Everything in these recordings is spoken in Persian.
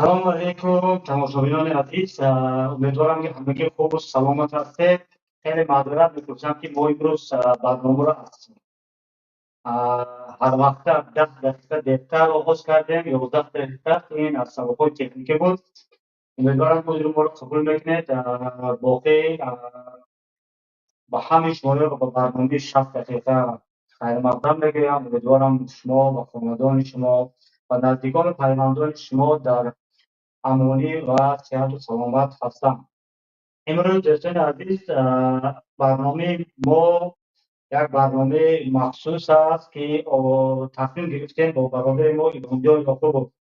سلام علیکم تماشابینان عزیز. امیدوارم که همگی خوب و سلامت هستید. خیلی معذرت می‌پرسم که ما امروز برنامه را از هر وقت 10 دقیقه دیرتر آغاز کردیم. 11 دقیقه این از سبب‌های تکنیکی بود. امیدوارم حضور ما را قبول میکنید. باقی با همه شما را با برنامه 60 دقیقه خیر مقدم بگویم. امیدوارم شما و خانوادان شما و نزدیکان پیوندان شما در امانی و صحت و سلامت هستم. امروز دوستان عزیز، برنامه ما یک برنامه مخصوص است که تصمیم گرفتیم با برادر ما ایرانجان یعقوب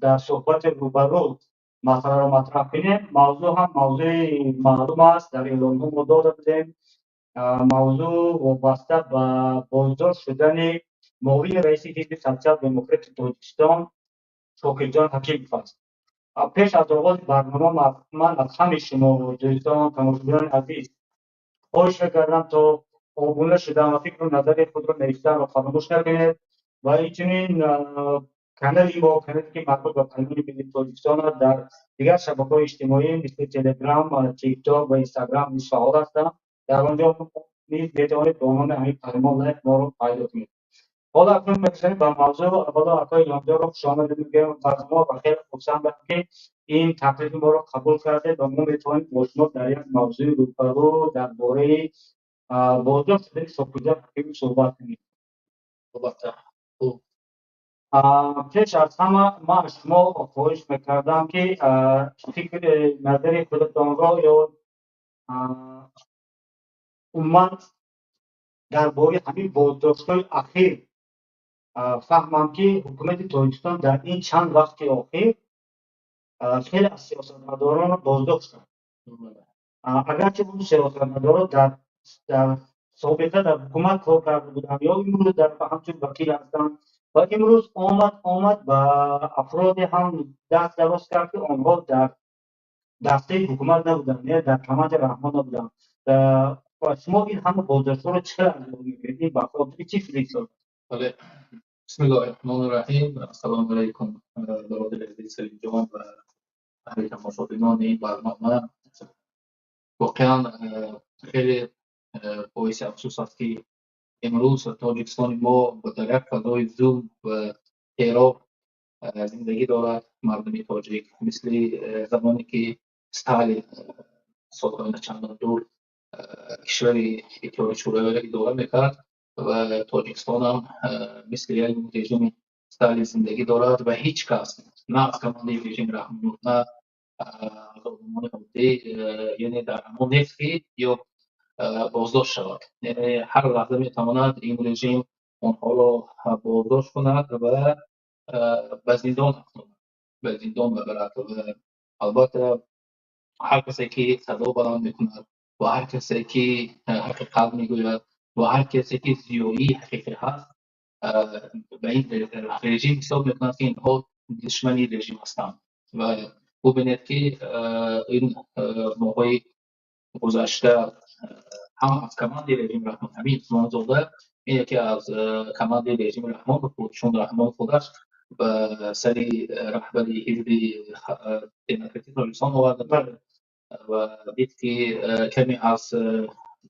در صحبت روبرو مسئله را مطرح کنیم. موضوع هم موضوع معلوم است، در اعلام ما داده بودیم. موضوع وابسته به بازداشت شدن معاون رئیس حزب سوسیال دموکرات تاجیکستان شاکرجان حکیمov است. پیش از آغاز برنامه من از همه شما دوستان تماشاگران عزیز خواهش می‌کردم تا آبونه شدن و فکر و نظر خود را نوشتن را فراموش نکنید و همچنین کانال ما کانالی که مربوط به پیام ملی تاجیکستان است در دیگر شبکه‌های اجتماعی مثل تلگرام، تیک تاک و اینستاگرام نیز فعال هستند. در آنجا نیز می‌توانید به عنوان همین پیام لایک ما را پیدا کنید. حالا اکنون می‌رسیم به موضوع. اولا آقای لانجا را خوش آمدید میگم برنامه و خیلی خوشحالم که این تقلید ما را قبول کرده و ما میتوانیم با شما در یک موضوع روبرو درباره بازداشت شدن شکرجان حکیمی صحبت کنیم. البته خوب. پیش از همه من از شما خواهش میکردم که فکر نظر خودتان را یا عموما درباره همین بازداشت‌های اخیر فهمم که حکومت تاجیکستان در این چند وقت اخیر خیلی از سیاستمداران را بازداشت کرد. اگرچه اون سیاستمداران در سابقه در حکومت کار کرده بودند یا امروز در همچون وکیل هستند و امروز آمد و افراد هم دست دراز کرد که آنها در دسته حکومت نبودند، نه در کمند رحمان نبودند. و شما این همه بازداشت‌ها رو چرا انجام می‌دهید؟ به خاطر چی فکر شد؟ بله، بسم الله الرحمن الرحیم. السلام علیکم برادر عزیز سلیم جان و همه تماشابینان این برنامه. واقعا خیلی باعث افسوس است که امروز تاجیکستان ما در یک فضای ظلم و ترور زندگی دارد. مردم تاجیک مثل زمانی که استالین سالهای چندان دور کشور اتحاد شوروی را اداره میکرد و تاجیکستان هم مثل یک رژیم استالین زندگی دارد و هیچ کس نه از کمانده رژیم رحمانی نه سازمان حدود یعنی در همان نیست که یا بازداشت شود. یعنی هر لحظه میتواند این رژیم آنها را بازداشت کند و به زندان ببرد. البته هر کسی که صدا بلند میکند و هر کسی که حقیقت میگوید و هر کسی که زیایی حقیقی هست به این رژیم حساب میکنند که اینها دشمنی رژیم هستند. و ببینید که این موقع گذشته هم از کماند رژیم رحمان همین عثمان زاده این یکی از کماند رژیم رحمان به خودشون رحمان خودش به سر رهبری حزب دموکراتی تاجیکستان آورده و دید که کمی از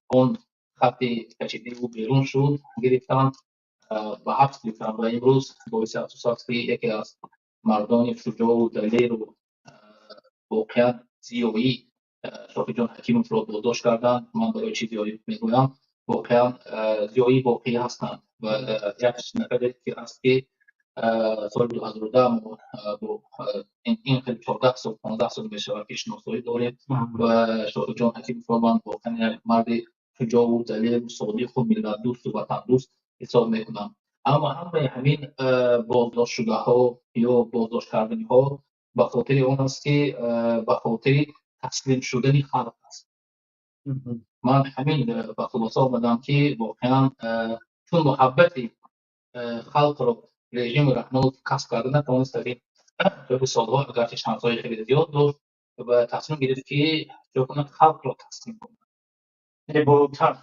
اون خط کشیده او بیرون شد، گرفتن و حبس گرفتن و امروز باعث افسوس است که یکی از مردان شجاع و دلیر و واقعا زیایی شاکرجان حکیمov را بازداشت کردند. من برای چی زیایی میگویم؟ واقعا زیایی واقعی هستند و یک نفری که است که سال 2010 ما با این خیلی 14 سال 15 سال میشه که شناسایی داریم و شاکرجان حکیمov را من واقعا یک مرد شجاع و دلیر و صادق و ملت دوست و وطن دوست حساب میکنم. اما همه همین بازداشت شده ها یا بازداشت کردنی ها به خاطر اون است که به خاطر تسلیم شدن خلق است. من همین به خلاصه آمدم که واقعا چون محبت خلق رو رژیم رحمان کسب کرده نتوانست در این سالها اگرچه شانس‌های خیلی زیاد داشت و تصمیم گرفت که چه کنه خلق رو تسلیم کنه. با ترس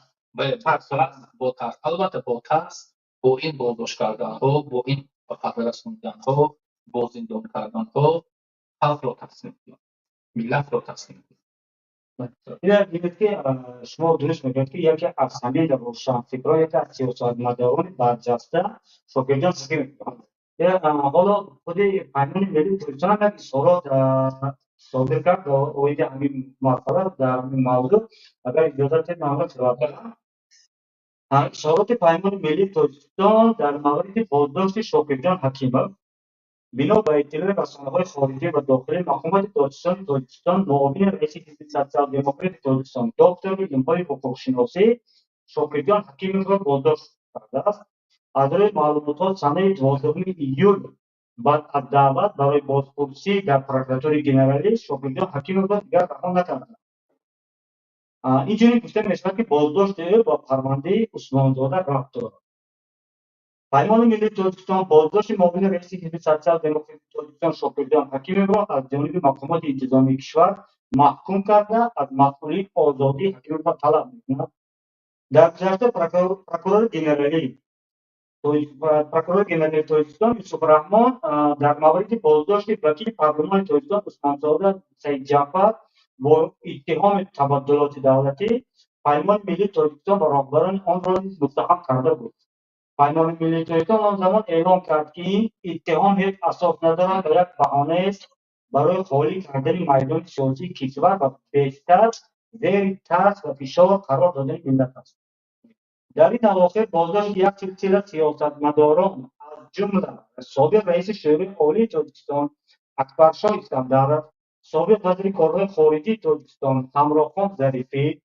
با ترس البته با ترس با این بازداشت کردن ها با این به خطر رسوندن ها با زندان کردن ها خلق را تقسیم کنند، ملت را تقسیم کنند. این که شما درست میگید که یکی از همین روشنفکران، یکی از سیاستمداران برجسته شوکیجان حکیم میکنند. حالا خود پیمان ملی ترکستان هم یک اظهارات صادر کرد با اوید همین مسئله در این موضوع. اگر اجازه من تلاوت کنم. اظهارات پیمان ملی ترکستان در مورد بازداشت شوکیجان حکیمov بنا به اطلاع رسانه‌های خارجی و داخلی، حکومت تاجیکستان معاون رئیس حزب سوسیال دموکرات تاجیکستان دکتر علم‌های حقوق‌شناسی شوکیجان حکیمov را بازداشت کرده است. از روی معلومات سنه 12 ایول بعد از دعوت برای بازپرسی در پروکراتوری جنرالی شوکیجان حکیمov را دیگر رها نکردند. اینجوری گفته می‌شود که بازداشت او با پرونده عثمانزاده ربط دارد. پیمان ملی تاجیکستان بازداشت معاون رئیس حزب سوسیال دموکرات تاجیکستان شوکیجان حکیمov را از جانب محکمات انتظامی کشور محکوم کرده از مسئولیت آزادی حکیمov را طلب می‌کند. در گذشته پروکورور جنرالی تاجیکستان یوسف رحمان در مورد بازداشت وکیل پارلمان تاجیکستان عثمانزاده سید جعفر با اتهام تبدلات دولتی پیمان ملی تاجیکستان و راهبران آن را نیز متهم کرده بود. پیمان ملی تاجیکستان آن زمان اعلام کرد که این اتهام هیچ اساس ندارد و یک بهانه است برای خالی کردن میدان سیاسی کشور و بیشتر زیر ترس و فشار قرار دادن ملت است. در این اواخر بازداشت یک سلسله سیاستمداران از جمله سابق رئیس شورای عالی تاجیکستان اکبرشاه اسکندر، سابق وزیر کارهای خارجی تاجیکستان همراهخان ظریفی،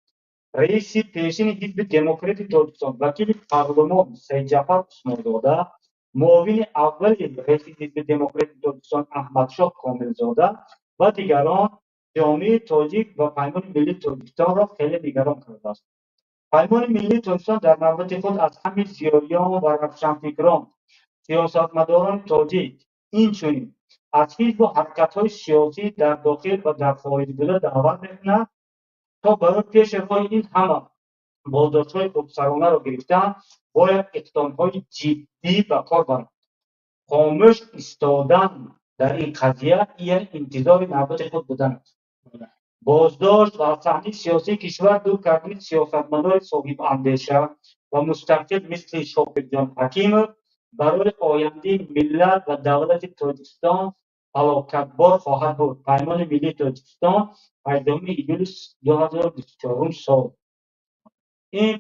رئیس پیشین حزب دموکرات تاجیکستان وکیل پارلمان سید جعفر عثمانزاده، معاون اول رئیس حزب دموکرات تاجیکستان احمدشاه کاملزاده و دیگران جامعه تاجیک و پیمان ملی تاجیکستان را خیلی نگران کرده است. پیمان ملی تاجیکستان در نوبت خود از همه زیاییان و روشنفکران، سیاستمداران تاجیک، اینچنین از حزب و حرکت‌های سیاسی در داخل و در خارج بوده دعوت می‌کند تا برای پیش روی این همه بازداشت‌های خودسرانه را گرفتن باید اقدام‌های جدی به کار برند. خاموش ایستادن در این قضیه این انتظار نوبت خود بودن است. بازداشت و از صحنه سیاسی کشور دور کردن سیاستمدار صاحب اندیشه و مستقل مثل شوکیجان حکیمov برای آینده ملت و دولت تاجیکستان هلاکتبار خواهد بود. پیمان ملی تاجیکستان 18 ایول 2024 سال. این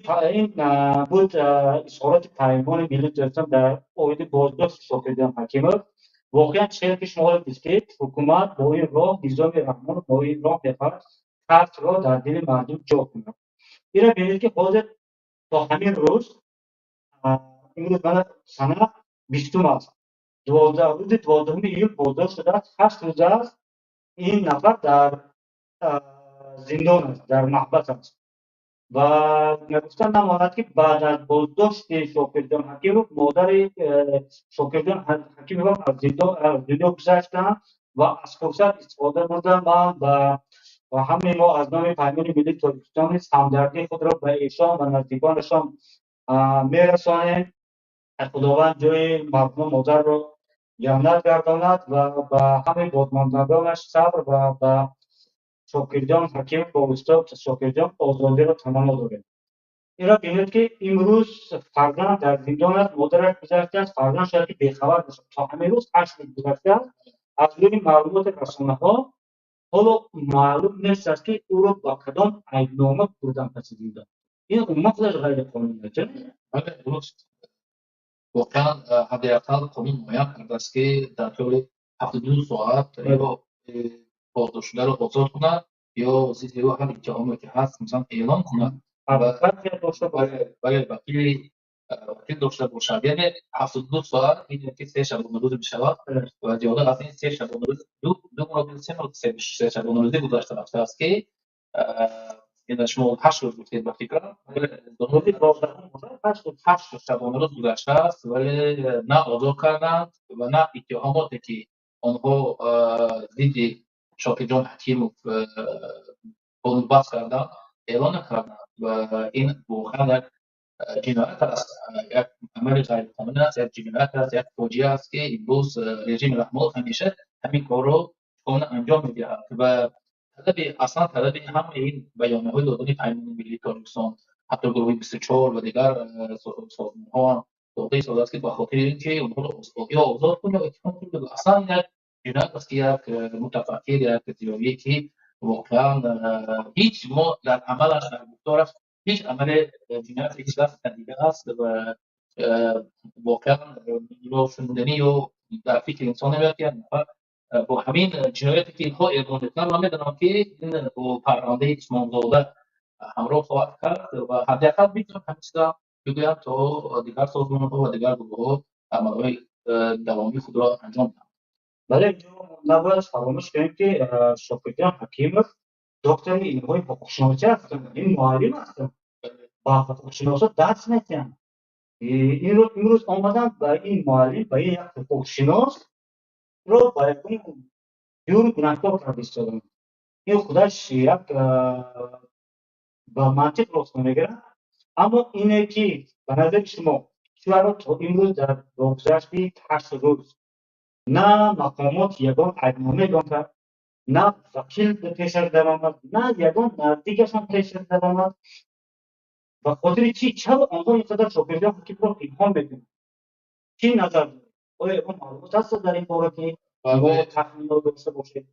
بود اظهارات پیمان ملی تاجیکستان در مورد بازداشت شوکیجان حکیمov. واقعا چه که شما گفتید حکومت با این راه نظام رحمان با این راه بخواد ترس را در دل مردم جا کنه. این را ببینید که حاضر تا همین روز امروز من سنه 20 است. 12 ایول بازداشت شده است. 8 روز است این نفر در زندان است، در محبس است و نگفتن نماند که بعد از بازداشت شوکیجان حکیمov مادر شوکیجان حکیمov از دنیا گذشتن و از فرصت استفاده بردن و همه ما از نام پیمان ملی تاجیکستان همدردی خود را به ایشان و نزدیکانشان میرسانیم. خداوند جای مرحوم مادر را جنت گرداند و به همه بازماندگانش صبر و به شوکیجان حکیمov با استاد شوکیجان آزادی را تمنا داریم. این را ببینید که امروز فرزند در زندان است، مادرش گذشته است، فرزند شاید که بیخبر باشد. تا همین روز 8 روز گذشته است از روی معلومات رسانه‌ها حالا معلوم نیست است که او را با کدام عیبنامه بردن پس زندان. این عموما خودش غیر قانونی است. بله درست. واقعا حداقل قانون معین کرده است که در طول 72 ساعت یا بازداشت شده را آزاد کنند یا ضد او هر اتهامی که هست مثلا اعلام کنند ولی وکیل داشته باشد. یعنی 72 ساعت میدونید که 3 شبانه روز میشود و زیاده از این 3 شبانه روز دو 3 شبانه روزی گذشته رفته است که این شما 8 روز گفتید به فکرم ولی 8 شبانه روز گذشته است ولی نه آزاد کردند و نه اتهاماتی که آنها ضد شوکیجان حکیمov بس کردند اعلان نکردند و این واقعا یک جنایت است، یک عمل غیرقانونی است، یک جنایت است، یک فاجعه است که امروز رژیم رحمان همیشه همین کار رو اون انجام میدهد و طلب همه این بیانیه‌های دادن پیمان ملی تاجیکستان، حتی گروه 24 و دیگر سازمان‌ها توقیع شده است که به خاطر اینکه اونها را یا آزاد کنه یا اتحاد کنه. اصلا یک جنایت است که یک متفکر یک اتیوپی که واقعا هیچ ما در عملش در گفتارش هیچ عمل جنایت هیچ دست ندیده است و واقعا یا شنیدنی و در فکر انسان نمیاد که نفر با همین جنایتی که اینها اعلام میکنن من میدونم که این با پرونده عثمانزاده همراه خواهد کرد و حداقل میتونم همیشه بگویم تا دیگر سازمان‌ها و دیگر گروه‌ها عملهای دوامی خود را انجام دهند. ولی اینجا نباید فراموش کنیم که شاکردیان حکیمov دکتر اینهای حقوق‌شناسی هستند، این معلم هستند، با حقوق‌شناسا دست نمی‌دهند. این رو امروز آمدن با این معلم با یک حقوق‌شناس رو با یک جور گناهکار کرده ایستادن. این خودش یک با منطق راست نمیگیره. اما اینه که به نظر شما چرا تا امروز در گذشته 8 روز نه مقامات یگان عیبنامه اعلام کرد، نه وکیل به پیشش در آمد، نه یگان نزدیکشان پیشش در آمد. به خاطر چی؟ چرا آنها اینقدر شاکردیان حکیم را پنهان میکنند؟ چی نظر دارید؟ آیا یگان معلومات هست در این باره که ما تخمین داشته باشید؟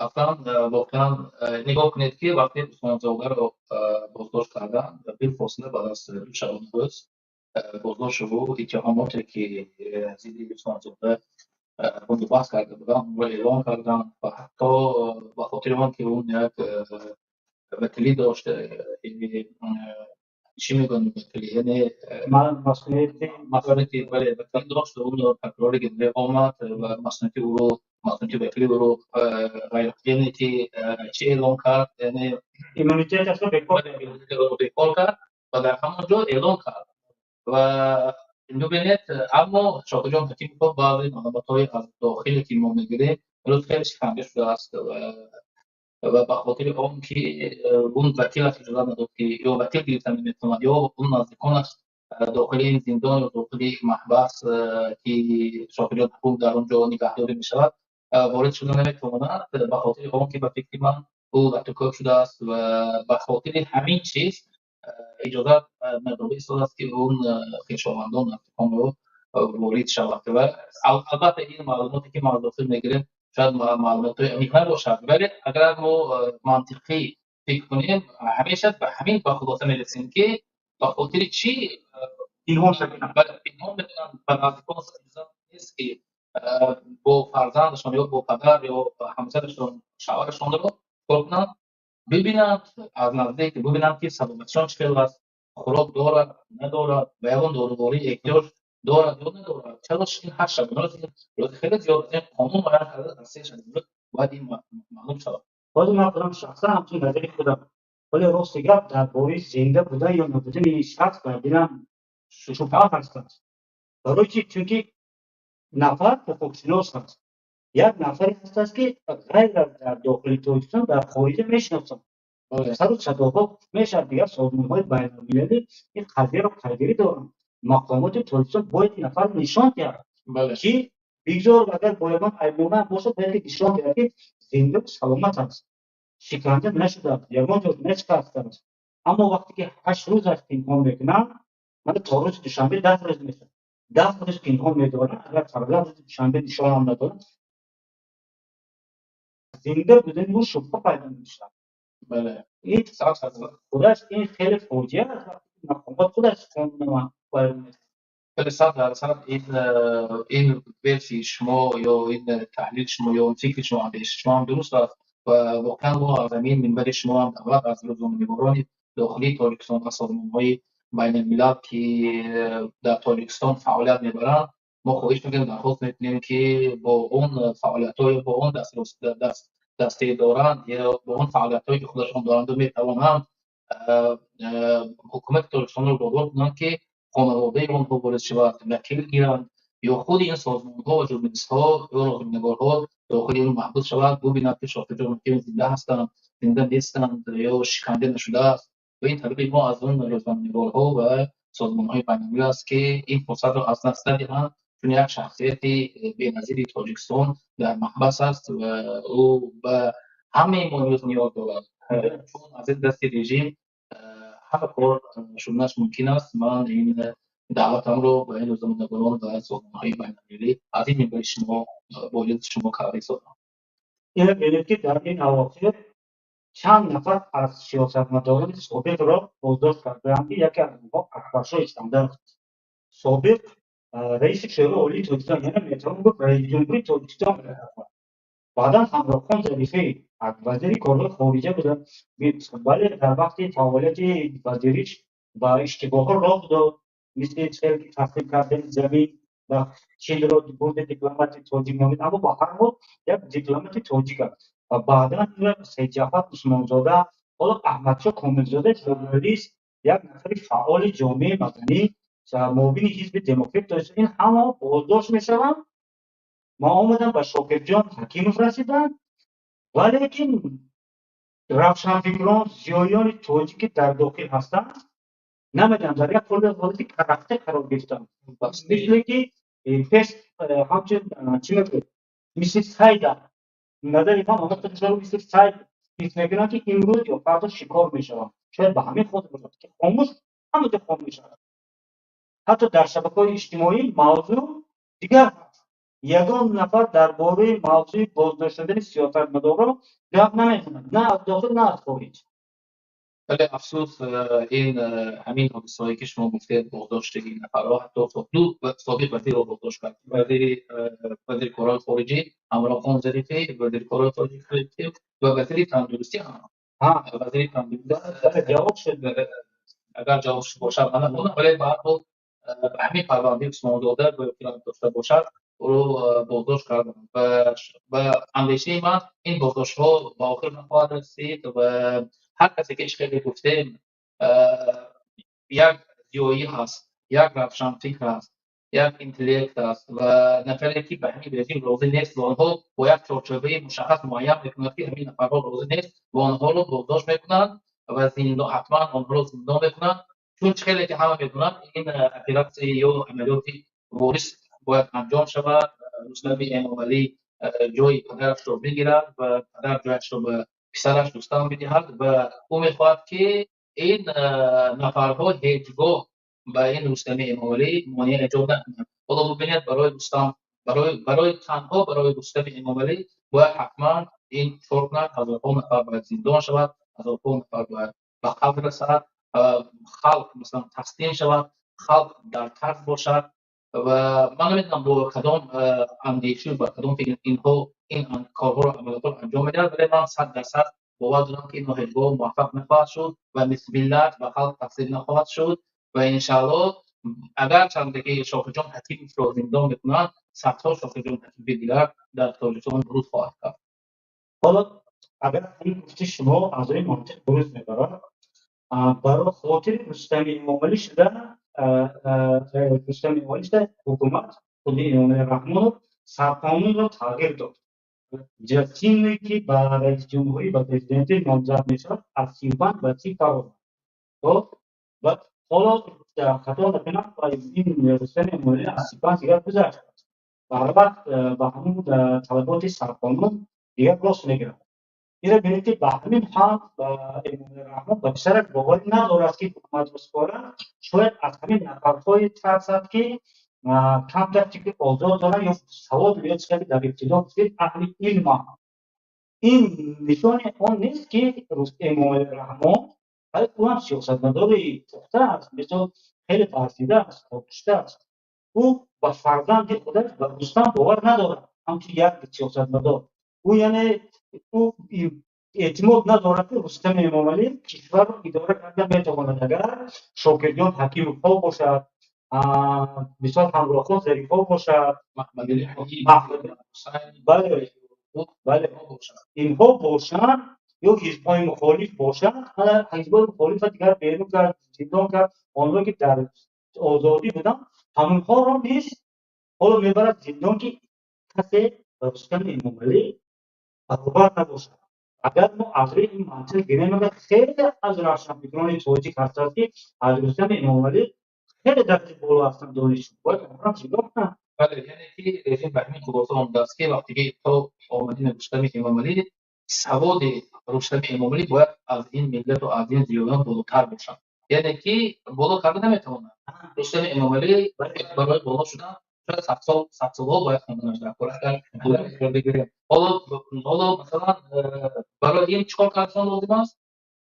اصلا واقعا نگاه کنید که وقتی عثمانزاده را بازداشت کردن بلافاصله بعد از شبانه روز بازداشت و اتهاماتی که ضد عثمانزاده بندوبست کرده بودن اون را اعلام کردن و حتی به خاطر آن که اون یک وکیلی داشته چی میگن وکیلی یعنی مسئولیتی ولی وکیل داشت و اون تکرار گنده آمد و مسئولیتی وکیلی رو غیر یعنی که چی اعلام کرد یعنی ایمونیتیتش رو بیکار کرد و در همانجا اعلام کرد و ببینید اما شاکرجان حکیم خود بعضی معلومات‌های از داخلی که ما میگیریم امروز خیلی شکنجه شده است و به خاطر آن که اون وکیلش اجازه نداد که یا وکیل گرفتن نمیتواند یا اون نزدیکانش داخل این زندان یا داخل محبس که شاکرجان حکوم در اونجا نگهداری می شود وارد شدن نمیتواند به خاطر آن که به فکر من او احتکار شده است و به خاطر همین چیز اجازه نداده ایستاده است که اون خویشاوندان انتقام رو وارد شود و البته این معلوماتی که ما از داخل میگیریم شاید معلومات عمیق نباشد ولی اگر ما منطقی فکر کنیم همیشه به همین به خلاصه میرسیم که به خاطر چی پنهان شدن پنهان میکنن و نزدیکان اجازه نیست که با فرزندشان یا با پدر یا همسرشان شوهرشان رو کار کنند ببینند از نزدیک ببینند که سلامتشان چطور است، خوراک دارد ندارد و یگان داروباری احتیاج دارد یا ندارد. چرا این هر شبانه روز خیلی زیاد از این قانون باید کرده در سه شبانه باید این معلوم شود. باید من خودم شخصا همچون نظری خودم ولی راست گپ درباره زنده بوده یا نبودن این شخص بردیدم شبهات هستند. برای چی؟ چونکه نفر حقوقشناس هست، یک نفری هست که غیر از در داخل تاجیکستان در خارج میشناسن سر و صداقت میشه دیگر سازمان‌های بین‌المللی این قضیه رو پیگیری دارن. مقامات تاجیکستان باید این نفر نشان دهد که بگذار اگر بایگان عیبنامه باشد باید نشان دهد که زنده و سلامت است، شکنجه نشده، یگان جا نشکسته است. اما وقتی که 8 روز از پنهان میکنن، من تا روز دوشنبه 10 روز میشه 10 روز پنهان میدارن، اگر فردا روز دوشنبه نشان هم ندارن زنده بودن رو شبه پیدا میشه. بله این خودش این خیلی فوجیه است وقتی مقامات خودش قانون باید نیست. خیلی 100% این ورسی شما یا این تحلیل شما یا این فکر شما هم درست است و واقعا ما از همین منبر شما هم دعوت از روزنامه‌نگاران داخلی تاجیکستان و سازمان‌های بین الملل که در تاجیکستان فعالیت میبرند ما خواهش میکنیم درخواست میکنیم که با اون فعالیت‌های با اون دسته دارند یا با اون فعالیت‌هایی که خودشان دارند و میتوانند حکومت تاجیکستان رو وادار کنند که خانواده آنها وارد شود وکیل گیرند یا خود این سازمان‌ها و ژورنالیست‌ها یا روزنامه‌نگارها داخل این محبوس شوند ببینند که شاکرجان حکیم زنده هستند زنده نیستند یا شکنجه نشده است و این طلب ما از اون روزنامه‌نگارها و سازمان‌های بین‌المللی است که این فرصت را از دست ندهند چون یک شخصیت بی‌نظیر تاجیکستان در محبس است و او به همه مورد نیاز دارد. چون از این دست رژیم همه کار شدنش ممکن است. من این دعوتم رو به این روزنامه‌نگاران و سازمان‌های بین‌المللی از این منبر شما باید شما کاری سازم. این ببینید که در این اواخر چند نفر از سیاستمداران سابق را بازداشت کردند که یکی از آنها اکبرشاه اسکندر است. سابق رئیس شورای عالی تاجیکستان، یعنی میتوان گفت رئیس جمهوری تاجیکستان بود. بعدا همراهخان ظریفی وزیر کارهای خارجه بودند، ولی در وقت فعالیت وزیریش با اشتباهات راه داد، مثل چهل تقسیم کردن زمین و چین را برد دیپلمات تاجیک نامید، اما با هر حال یک دیپلمات تاجیک است. و بعدا سید جعفر عثمانزاده، حالا احمدشاه کاملزاده ژورنالیست، یک نفر فعال جامعه مدنی معاون حزب دموکرات داشت، این همه بازداشت میشوند. ما آمدم به شاکرجان حکیمov رسیدند، ولیکن روشنفکران زیایان تاجیک که در داخل هستند نمیدونم در یک حالت کرفته قرار گرفتند، مثل که پس همچنین چی میگوید مثل سید نظر من آمد شروع مثل سید فکر میکنم که امروز یا فردا شکار میشوند. شاید به همین خود باشد که خاموش همونجا خاموش میشوند. حتی در شبکه‌های اجتماعی موضوع دیگر هست. یگان نفر درباره موضوع بازداشت شدن سیاستمداران گپ نمیزند، نه از داخل نه از خارج. ولی افسوس این همین حادثه‌ای که شما گفتید بازداشت این نفرها، حتی سابق وزیر رو بازداشت کرد، وزیر کارهای خارجی همراهخان ظریفی، وزیر کارهای خارجی و وزیر تندرستی هم. وزیر تندرستی جواب شد، اگر جوابش باشد من نمیدونم، ولی به هر حال به همین پرونده عثمانزاده به اطلاع داشته باشد او رو بازداشت کردند و اندیشه من این بازداشت ها به آخر نخواهد رسید و هر کسی که خیلی گفتیم یک زیایی هست، یک روشنفکر هست، یک اینتلیکت است و نفری که به همین رژیم راضی نیست و آنها با یک چارچوبه مشخص معین میکنند که همین نفرها راضی نیست و آنها رو بازداشت میکنند و زندان، حتما آنها رو زندان میکنند. چون خیلی که همه میدونند این اپراسیون یا عملیات وارث باید انجام شود. رستم امامی جای پدرش رو بگیرد و پدر جایش رو به پسرش رستم میدهد و او میخواهد که این نفرها هیچگاه به این رستم امامی مانع ایجاد نکنند. حالا ببینید برای رستم، برای تنها برای رستم امامی باید حتما این 4 هزارها نفر باید زندان شود، هزارها نفر باید به قبر رسد، خلق مثلا تسلیم شود، خلق در ترس باشد و من نمیدونم با کدام اندیشه و کدام فکر این کارها رو عملیات رو انجام میدهد، ولی من 100% باور دارم که اینها هیچگاه موفق نخواهد شد و مثل ملت و خلق تقصیر نخواهد شد و انشاءالله اگر چند که شاکرجان حکیم را زندان میکنند، صدها شاکرجان حکیم دیگر در تاجیکستان بروز خواهد کرد. حالا اگر این گفته شما از این منطق درست میبرد، برای خاطر رستم امامی شدن رستم امامی شدن حکومت خود امام رحمان سرقانون را تغییر داد. جسیمی که به رئیس جمهوری و پرزیدنت نامزد میشد از 35 به 30 فرآمد. و حالا در خطا نکنم این رستم امامی از 35 دیگر گذشت و هر وقت به همون طلبات سرقانون دیگر راست میگیرد. این را بینید که به همین هم امام رحمان به پسرک باوری ندارد که حکومت بسپارد، شاید از همین نفرهای ترسد که کم دستی که آزاد دارن یا سواد یا چیزی در ابتدا بسید اهل علم هم. این نشان آن نیست که امام رحمان ولی او هم سیاستمدار پخته است، مثل خیلی فرسیده است، کشته است. او با فرزند خودش و رستم باور ندارد همچون یک سیاستمدار. او یعنی او اعتماد ندارد که رستم امامی کشور را اداره کردن میتواند اگر شاکرجان حکیم خواه باشد، مثال همراهخان ظریف‌ها باشد، محمد علی حکیم، بله اینها باشند یا حزب‌های مخالف باشند. حزب‌های مخالف دیگر بیرون کرد، زندان کرد، آنها که در آزادی بودن همونها را نیست حالا میبرد زندان که کسی رستم امامی برابر نباشد. اگر ما از روی این منطق بگیریم خیلی از روشنفکران تاجیک هستند که از رستم امامی خیلی دست بالا هستند، دانشجو باید اونها چیکار کنند؟ بله، یعنی که رژیم به همین خلاصه آمده است که وقتی که تو آمدین رستم امامعلی، سواد رستم امامعلی باید از این ملت و از این زیادان بالاتر باشد. یعنی که بالا کرده نمیتونه. رستم امامعلی برای بالا شدن شاید 100 سال‌ها باید خواندنش در قرآن بگیریم. حالا مثلا برای این چیکار کردن لازم است؟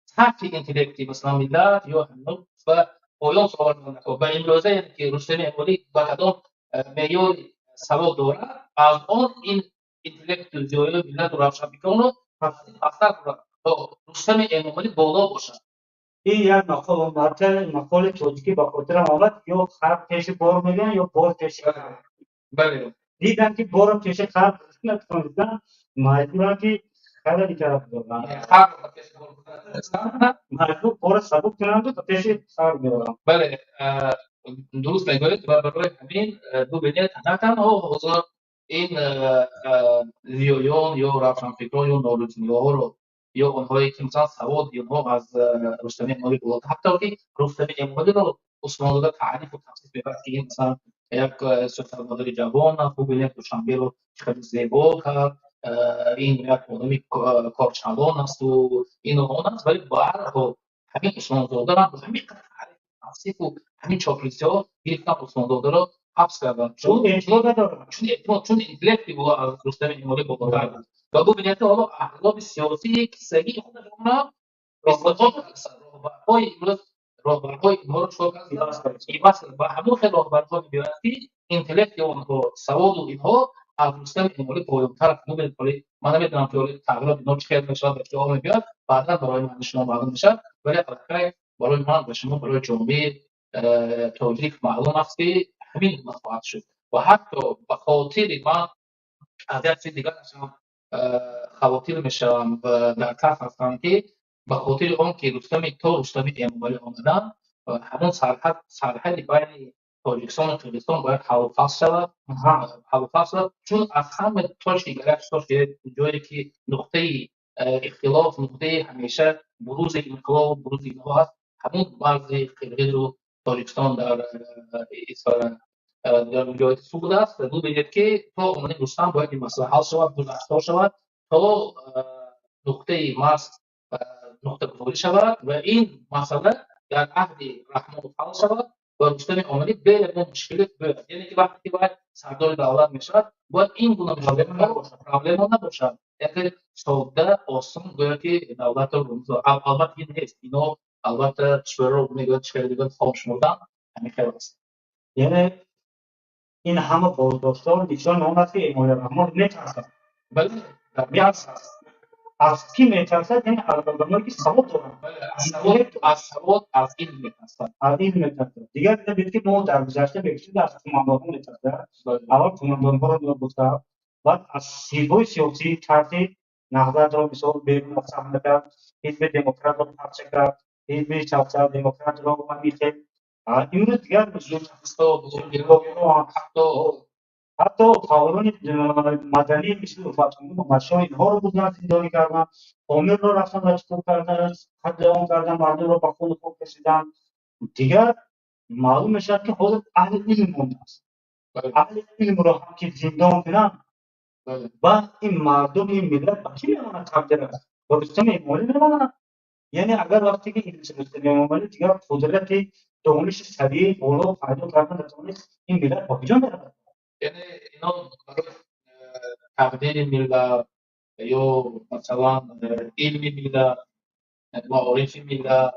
سطح اینتלקتی مثلا ملت یا همون و پایان سوال می‌کنه و امروزه یعنی که رستم امامعلی با کدام معیار سواد دارد، از آن این اینتלקت زیاد ملت رو روشن میکنه اصلا رستم امامعلی بالا باشد. این یک مقال توجیهی با خاطرم آمد، یا خر پیش بار میگن یا بار پیش خر. بله دیدم که بار پیش خر نتونستن، مجبورن که خر این طرف بردن، مجبور بار سبک کنند و پیش خر بردن. بله درست میگویید و برای همین ببینید نه تنها حضور این زیایان یا روشنفکران یا نالوجنی‌ها رو یا اونهایی که مثلا سواد اونها از رستم امامعلی بالاتر، حتی که رستم امامعلی رو عثمان زاده تعریف و توصیف می‌کرد که این مثلا یک سیاستمدار جوان خوب، یک دوشنبه رو خیلی زیبا کرد، این یک آدمی کارچلان است و این و آن است، ولی با هر حال همین عثمان زاده رو هم همین توصیف و همین چاپلوسی‌ها گرفتن عثمان زاده رو حبس کردن، چون اعتماد ندارن، چون اینتלקتی بود از رستم امامعلی بالاتر بود و ببینید حالا احزاب سیاسی کیسگی خودشون را استفاده کردن. راهبرهای اینها رو چیکار کردن؟ ایباس و همون خیلی راهبرها می‌بینید که اینتלקت اونها سواد و اینها از رستم امامعلی بالاتر است. ببینید من نمیدونم که تغییر اینا چه خیلی میشه به جواب میاد، بعدا برای من شما معلوم میشه، ولی البته برای من و شما برای جامعه تاجیک معلوم است که همین خواهد شد و حتی به خاطر من از یک چیز دیگر هم خواطر میشوم و در کف هستم که به خاطر آن که رستم امامعلی آمدن همون سرحد بین تاجیکستان و قرقیزستان باید حل و فصل شود. چون از همه تاش دیگر جایی که نقطه اختلاف، نقطه همیشه بروز انقلاب و بروز اینها هست، همون مرز قرقیز و تاجیکستان در در ولايت سوق است. ببینید که تا اومدن رستم باید این مسئله حل شود، گذشته شود تا نقطه مرز نقطه گذاری شود و این مسئله در عهد رحمان حل شود و رستم امامعلی به مشکل بیاید. یعنی که وقتی که باید سردار دولت میشود باید این گونه پرابلم نباشد، یعنی ساده آسان گویا که دولت رو البته این نیست، اینا البته چهره رو میگوید چهره دیگر خاموش مردن همین خیلی است. یعنی این همه بازداشت‌ها نشان آن است که امام رحمان می‌ترسد. بله از کی می‌ترسد؟ یعنی از آدمایی که سواد دارند. از سواد از علم می‌ترسد. از این می‌ترسد. دیگر ببینید که ما در گذشته بکشید از قماندان‌ها می‌ترسد. اول قماندان‌ها رو می‌گفتن، بعد از سیبای سیاسی ترسید، نهضت را مثال بیرون مصرف کرد، حزب دموکرات را پرچه کرد، حزب سوسیال دموکرات را می‌خرید. امروز دیگر حتی فعالان مدنی مثل فتوحی و مشای اینها رو بودن زندانی کردن، عامل رو رفتن مجبور کردن، قتل عام کردن، مردم رو به خون خود کشیدن. دیگر معلوم میشد که حاضر اهل علم مونده است. اهل علم رو هم که زندان کنن و این مردم این ملت به کی میماند؟ تقدیر است و رستم امامعلی میماند. یعنی اگر وقتی که این رستم امامعلی دیگر قدرت دانش سریع بالا پیدا کردن نتونست، این ملت با کجا میرود؟ یعنی اینا برای تقدیر ملت یا مثلا علم ملت، معارف ملت،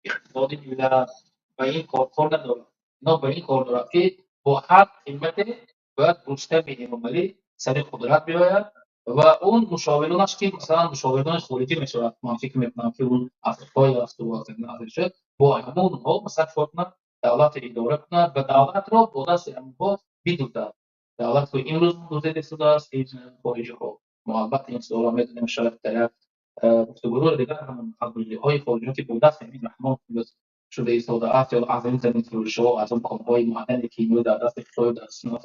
اقتصاد ملت و این کار ندارد. اینا به این کار دارد که با هر قیمتی باید رستم امامعلی سر قدرت بیاید و اون مشاورانش که مثلا مشاوران خارجی میشود، من فکر میکنم که اون افریقایی است و از این نظر با همون ها مثلا شد کنند دولت اداره کند و دولت را با دست امها بدوزد. دولت که امروز دزدیده شده است که خارجی ها محبت این سوال میدونیم شاید در گفتگو دیگر هم های خارجی که با دست همین رحمان شده ایستاده یا از این زمین فروش ها از اون کانهای معدن کیمیایی در دست خدای در سنت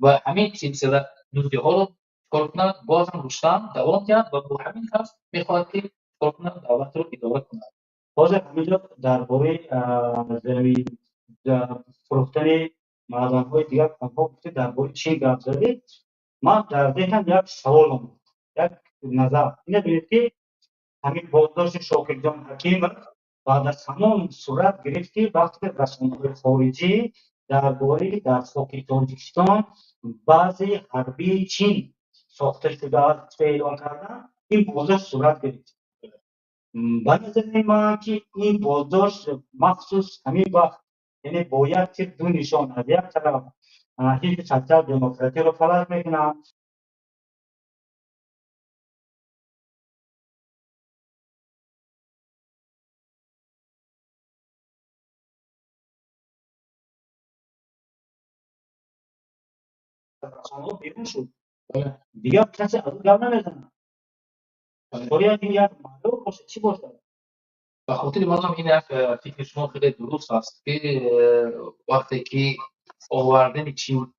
و همین سلسله دوستی ها رو کار کنند. باز هم رستم دوام کرد و با همین طرز میخواهد که کار کنند دولت رو اداره کند. باز همینجا درباره زمین فروختن معدن‌های دیگر آنها گفته درباره چی گپ زدید. من در ذهنم یک سوال اومد، یک نظر اینه ببینید که همین بازداشت شاکر جان حکیم بعد از همون صورت گرفت که وقتی رسانه‌های خارجی درباره در خاک تاجیکستان بعضی حربی چین ساخته شده است اعلام کردن، این بازداشت صورت گرفت. به نظر من که این بازداشت مخصوص همین وقت، یعنی باید که دو نشان، از یک طرف حزب سرچر دموکراتی رو فلج میکنن، رسانه‌ها بیرون شد دیگه کسی از اون گپ نمیزنه. باید این یک معلوم باشه چی باشه. به خاطر منم این یک فکر شما خیلی درست است که وقتی که آوردن چین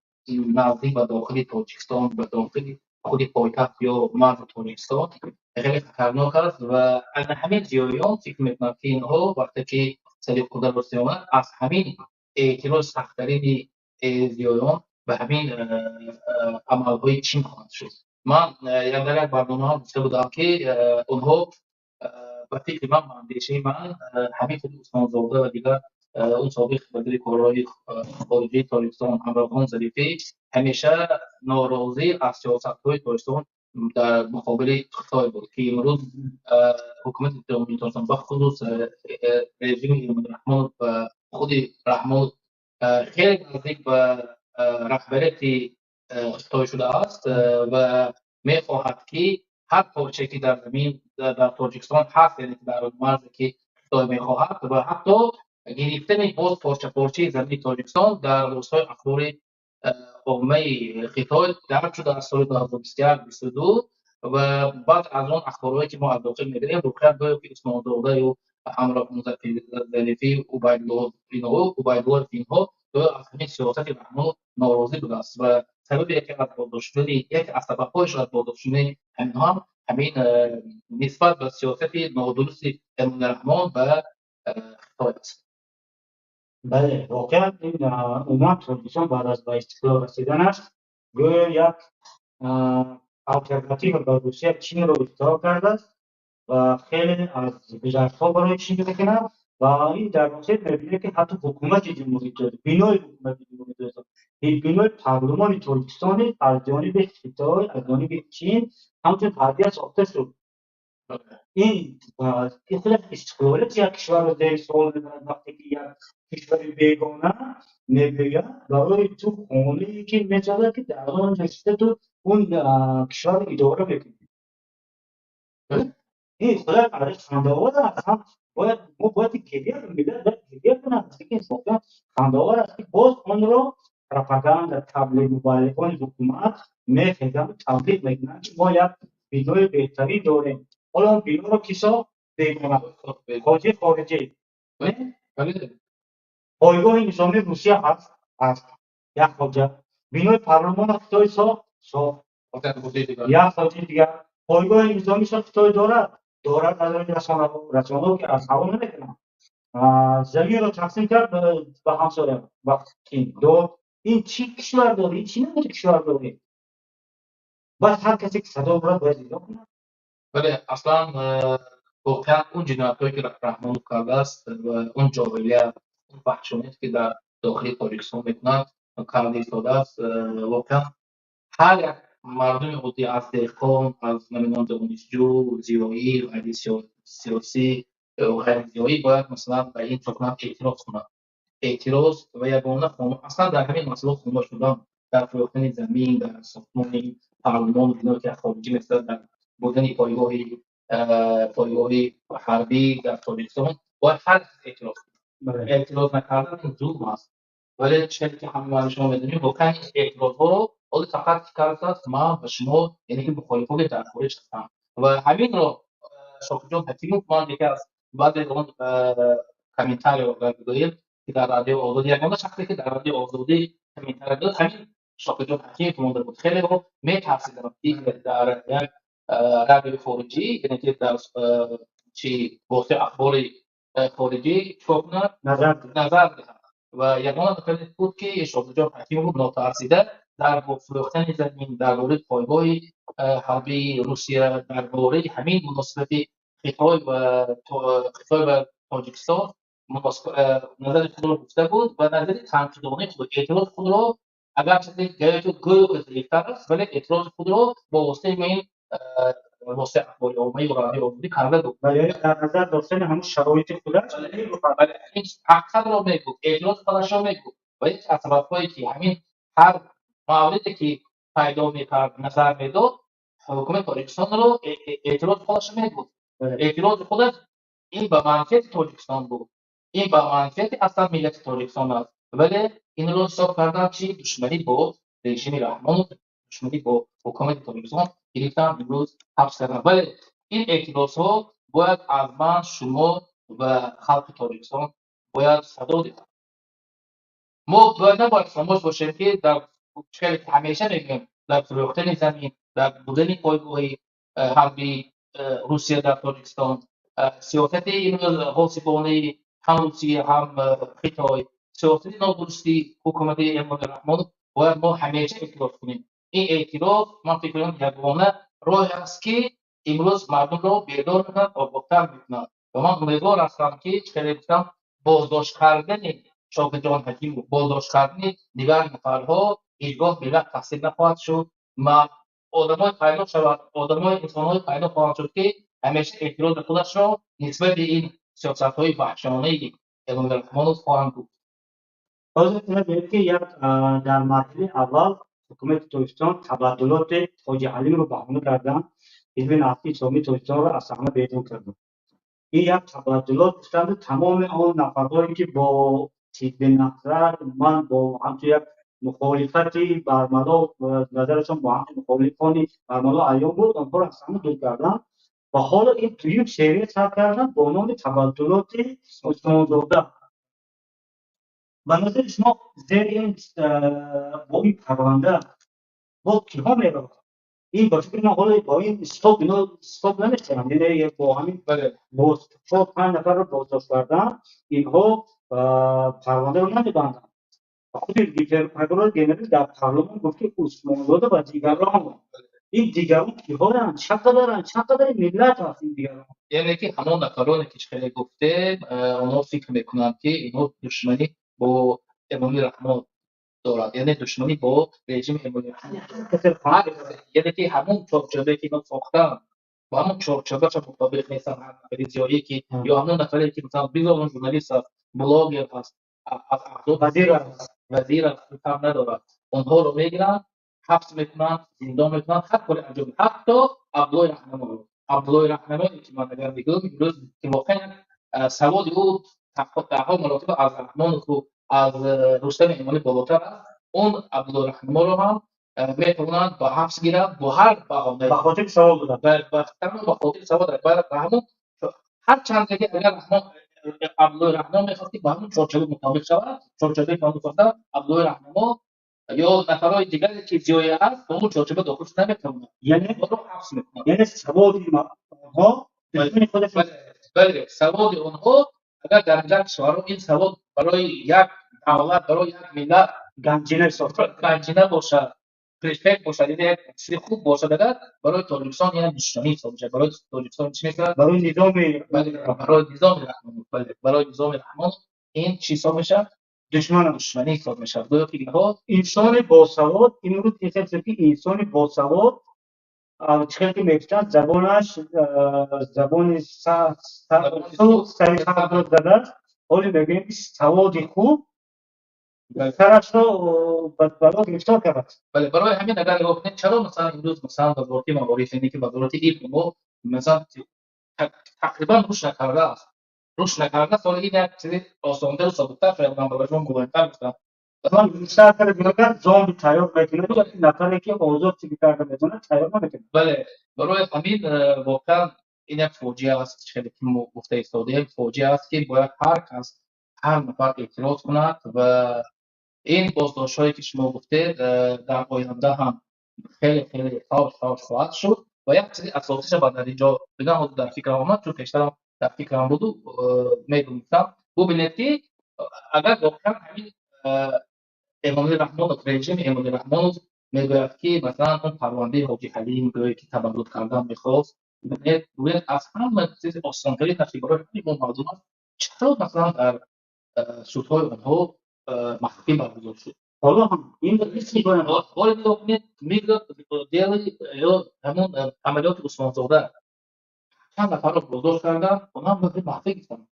نزدیک به داخل تاجیکستان، به داخل خود پایتخت یا مرز تاجیکستان خیلی خطرناک است و از همین جریان فکر میکنم که اینها وقتی که سریع قدرت رسید آمد از همین اعتراض سخت‌ترین جریان به همین عملهای چین خواهد شد. من در یک برنامه هم گفته بودم که اونها به فکر من، به اندیشه من، همین خود عثمان زاده و دیگر اون سابق وزیر کارهای خارجه تاجیکستان امرخان ظریفی همیشه ناراضی از سیاست‌های تاجیکستان در مقابل خطای بود که امروز حکومت جمهوری تاجیکستان به خصوص رژیم امام رحمان و خود رحمان خیلی نزدیک به رهبریت خطای شده است و می‌خواهد که هر پارچه که در زمین در تاجیکستان هست، یعنی در مرزی که خطای می‌خواهد و حتی گرفتن باز پارچه زمین تاجیکستان در روزهای اخبار عامه خطای درج شده از سال 2021-22 و بعد از آن اخبارهایی که ما از داخل می‌بینیم روخیان گویا که عثمان زاده و امرالله ظریفی و عبیدالله فینها از همین سیاست رحمان ناراضی بوده است و سبب یکی از بازداشتن یک از سبب‌هایش از بازداشتن همین هم همین نسبت به سیاست نادرست امام رحمان و خطای است. بله واقعا این اومد تاجیکستان بعد از به استقلال رسیدنش گویا یک الटरनेटिव به روسیه چین رو اختراع کرده است و خیلی از گزارش‌ها برای چین میکنه و این در واقع میبینه که حتی حکومت جمهوری تاجیک، بنای حکومت جمهوری تاجیک، این بنای پارلمان تاجیکستان از جانب خطای، از جانب چین همچون تغییر ساخته شد. این خود استقلالت یک کشور رو در سوال میبرد وقتی که یک کشور بیگانه میگوید برای تو خانه‌ای که می‌سازد که در آن نشسته تو اون کشور رو اداره میکنی. این خدا برای خنده‌آور است. هم ما باید گریه کنیم، ملت باید گریه کنند که این واقعا خنده‌آور است که باز آن را پروپاگاندا تبلیغ مبلغان حکومت میخوادند تبلیغ میکنند که ما یک بنای بهتری داریم. حالا اون بنا رو کی ساخت؟ بیگانه حاجی خارجی. پایگاه نظامی روسیه هست یک حاجی. بنای پارلمان خطای ساخت یک حاجی دیگر. پایگاه نظامی خطای دارد از رسانه‌ها که از هوا نمیکنن. زمین رو تقسیم کرد به همسایه وقتی دو این چی کشور داره، این چی نمیده کشور داره. باید هر کسی که صدا برد باید ایجا کنه. ولی اصلا واقعا اون جنایت‌هایی که رحمان کرده است و اون جاهلیت، اون وحشیت که در داخل تاجیکستان میکنند کرده ایستاده است. واقعا هر یک مردم عادی، از دهقان، از نمیدونم دانشجو، زیرایی، قیدی سیاسی و غیر زیرایی باید مثلا به این حکومت اعتراض کنند. اعتراض و یگانه اصلا در همین مسئله خاموش شدن، در فروختن زمین، در ساختمان پارلمان و اینا که خارجی مثل در بودن پایگاه حربی در تاجیکستان باید هر کس اعتراض کنه. اعتراض نکردن ظلم است. ولی چیزی که همه شما میدونید واقعا این اعتراض‌ها رو حالا فقط کرده است من و شما، یعنی که مخالفان در خارج هستن و همین رو شاکر جان حکیم من یکی از بعضی اون کامنتاری رو گذاشت که در رادیو آزادی یگانه شخصی که در رادیو آزادی کامنتار داد همین شاکر جان حکیم که مونده بود. خیلی رو میترسیدم که در یک رادیو خارجی، یعنی که در چی واسه اخبار خارجی چوب نظر دهند و یگانه نکته بود که شاهزاده حکیم‌پور ناترسیده در فروختن زمین، در مورد پایگاه حربی روسیه، در مورد همین مناسبت خطای و تاجیکستان نظر خود را گفته بود و نظر تنقیدانه خود، اعتراض خود را اگرچه گوی ضعیفتر است ولی اعتراض خود را با واسطه این واسطه اخباری عامه و رادیو عمومی کرده بود. ولی در نظر داشتن همون شرایط خودش ولی این حقیقت را میگفت، اعتراض خودش را میگفت و یک از سبب‌هایی که همین هر موردی که پیدا میکرد نظر میداد، حکومت تاجیکستان را اعتراض خودش میگفت. اعتراض خودش این به منفیت تاجیکستان بود، این به منفیت اصلا ملت تاجیکستان است، ولی این را حساب کردن چی دشمنی با رژیم رحمان، دشمنی با حکومت تاجیکستان گرفتن امروز حبس کردن. ولی این اعتراض ها باید از من، شما و خلق تاجیکستان باید صدا دهد. ما باید نباید خاموش باشیم که در چیزی که همیشه میگیم در فروختن زمین، در بودن پایگاه حربی روسیه در تاجیکستان، سیاست امروز غاصبانه هم روسیه هم خیتای، سیاست نادرستی حکومت امام رحمان باید ما همیشه اعتراض کنیم. این اعتراض من فکر کنم یگانه راه است که امروز مردم را بیدار میکند، آگاهتر میکند و من امیدوار هستم که چه گفتم بازداشت کردن شاگردان حکیم و بازداشت کردن دیگر نفرها هیچگاه ملت تقسیم نخواهد شد. ما آدمای پیدا شود، آدمای انسانهای پیدا خواهند شد که همیشه اعتراض خودش را نسبت به این سیاست‌های وحشیانه امام رحمان خواهند بود. باز می‌تونم که یک در مرحله اول حکومت تاجیکستان تبادلات حاجی علیم رو بهانه کردن، حزب نفتی اسلامی تاجیکستان رو از صحنه بیرون کردن. این یک تبادلات بودند تمام آن نفرهایی که با حزب نصرت من با همچون یک مخالفتی برملا و نظرشان با همچون مخالفانی برملا ایام بود، آنها را از صحنه دور کردن و حالا این توی یک سری ثبت کردن با نام تبادلات عثمانزاده. به نظر شما زیر این با این پرونده با کیها میره؟ این باشه که ما حالا با این استاپ اینا استاپ نمیشتن، یعنی با همین با 4-5 نفر رو بازداشت کردن، اینها پرونده رو نمیبندن. خود لیتر جنرال در پارلمان گفت که عثمانزاده و دیگران، این دیگران کیها هستند؟ چقدر ملت هست این دیگران؟ یعنی که همون نفرانی که خیلی گفته اونا فکر میکنند که اینا دشمنی با امام رحمان دارد، یعنی دشمنی با رژیم امام رحمان، یعنی که همون چارچوبه که اینا ساختن با همون چارچوبه مطابق نیستن. هر نفری زیایی که یا همون نفری که مثلا بیزارون ژورنالیست است، بلاگر هست، وزیر است هم ندارد، اونها رو میگیرن حبس میکنن، زندان میکنن، هر کاری انجام میدن. حتی عبدالله رحمانی که من اگر میگم امروز که واقعا سواد او ده مراتب از رحمان و از رستم ایمانی بالاتر است، اون عبدالله رحمان رو هم میتونن با حبس گیرن با هر بهانه، به خاطر سوال بودن به خاطر سواد و همون هر چند دیگه اگر رحمان عبدالله رحمان میخواد که با همون چارچوب مطابق شود، چارچوبی که گفتم عبدالله رحمان یا نفرهای دیگری که زیایی هست با اون چارچوب داخل شده نمیتونن، یعنی رو حبس میکنن. یعنی سواد اونها دشمن خودشون. بله سواد اونها اگر در جنگ شوهر این سواد برای یک دولت، برای یک ملت گنجینه باشه، پرفکت باشه، یعنی یک چیز خوب باشه، اگر برای تاجیکستان یعنی دشمنی حساب میشه. برای تاجیکستان چی میشه؟ برای نظام رحمان، برای نظام رحمان این چی حساب میشه؟ دشمنی حساب میشه. گویا که اینها انسان باسواد امروز کسی که انسان باسواد چیزی که میگفتن زبانش زبان سریع زده، حالی میگیم سواد خوب سرش رو بلا گرفتار کرد. بله برای همین اگر نگاه کنید چرا مثلا امروز مثلا وزارت مواریث اینی که وزارت علم مثلا تقریبا روش نکرده سال این یک چیز آسان‌تر و ثابت‌تر شاید من برای شما مهم‌تر گفتم. مثلا بیشتر کار دیگر زامبی تیار میکنه تو نفری که آزاد چیزی کرده میتونه تیار نمیکنه. بله برای همین واقعا این یک فوجیه است که گفته ایستاده، یک فوجیه است که باید هر کس هر نفر اعتراض کند و این بازداشت‌هایی که شما گفتید در آینده هم خیلی خیلی فاش خواهد شد و یک چیزی اساسیش باید در اینجا بگم، در فکرم آمد چون پیشتر در فکرم بود و میگفتم ببینید که اگر واقعا همین امامی رحمانov رژیم امامی رحمانov میگوید که مثلا اون پرونده حاجی علی میگوید که تبرد کردن میخواست، میگوید از همه چیز آسانتری تشکیل برای همین مردم است، چرا مثلا در سودهای آنها مخفی برگزار شد. حالا هم این لیست میکنم ولی میگه دیلی یا همون عملیات عثمان زاده چند نفر رو بازداشت کردن، اونا هم مخفی گفتن.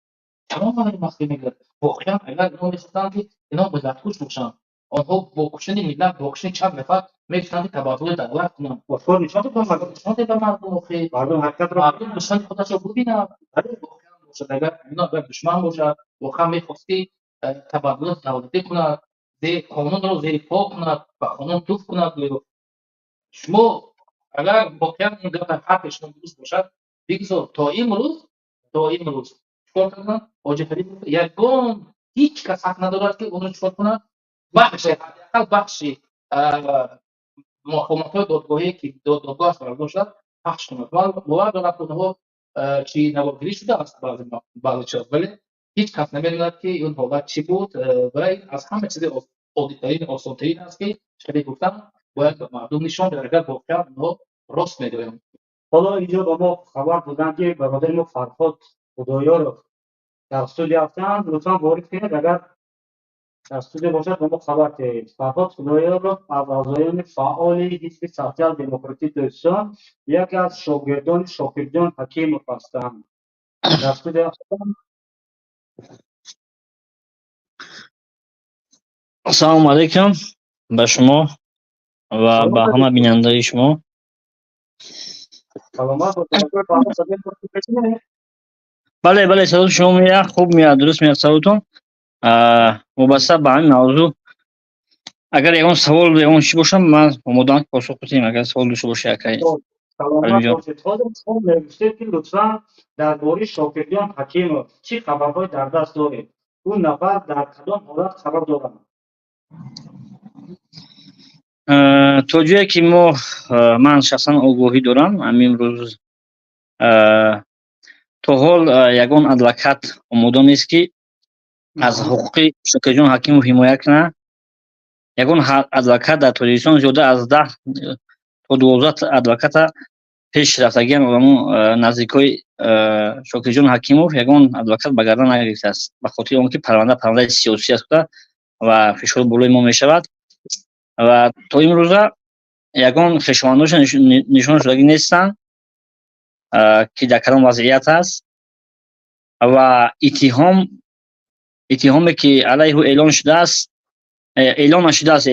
چرا ما مخفی میگه؟ واقعا اگر اینا میخواستن که اینا ملت‌کش باشن، آنها با کشتن ملت، با کشتن چند نفر میتونن که تبادل دعوت کنن. باشور نشان بدن مردم، نشان به مردم اخی مردم حرکت را مردم نشان خودش رو ببینن. ولی واقعا باشد اگر اینا اگر دشمن باشد، واقعا میخواستی تبادل دولتی کند، زیر قانون رو زیر پا کند و قانون توف کند. شما اگر واقعا این گپ در حق شما درست باشد، بگذار تا این روز چیکار کردن؟ حاجی علی یگان هیچ کس حق ندارد که اون رو چیکار کنه؟ حداقل بخشی مفاهمت‌های دادگاهی که دادگاه است برگزار شد پخش کنند. باور دارم که اونها چی نواگیری شده است بعضی چیز، ولی هیچ کس نمی‌داند که اون حالت چی بود. و این از همه چیز عادی‌ترین آسان‌ترین است که شده گفتم باید به مردم نشان بدهد اگر واقعا اونها راست می‌گویند. حالا اینجا با ما خبر دادن که برادر ما فرهاد خدایا رو در استودیو هستن، لطفا وارد کنید. اگر در استودیو باشد با ما خبر دهید. فرهاد خدایا رو از اعضایان فعال حزب سوسیال دموکراتیک دوستان، یکی از شاگردان شاکرجان حکیمov هستند. در استودیو هستن. سلام علیکم به شما و به همه بیننده شما. سلامت باشید. فرهاد صدای ما می‌شنوید؟ بله صدای شما میاد، خوب میاد، درست میاد صداتون. وابسته به همین موضوع اگر یگان سوال یگان چی باشم من آماده‌ام که پاسخ بدم. اگر سوال داشته باشه یکی سلامت اینجا. باشید. حالا شما نوشته که لطفا درباره شاکرجان حکیمov چی خبرهای در دست دارید؟ اون نفر در کدام حالت خبر دارند؟ تا جایی که من شخصا آگاهی دارم، امروز تا حال یگان ادوکات آماده نیست که از حقوق شاکرجان حکیمov حمایت کنه. یگان ادوکات در تاجیکستان زیاده از 10 تا 12 ادوکات پیش рафтагиан одамон наздикои Шокирҷон Ҳакимов ягон адвокат ба гардан нагирифтааст, ба хотири он ки парвандаи сиёсӣ аст ва фишори болои мо мешавад ва то имрӯза ягон хешовандонашон нишон шудагӣ нестанд ки дар кадом вазъият аст ва иттиҳоме ки алайҳу эълон шудааст, эълон нашудааст,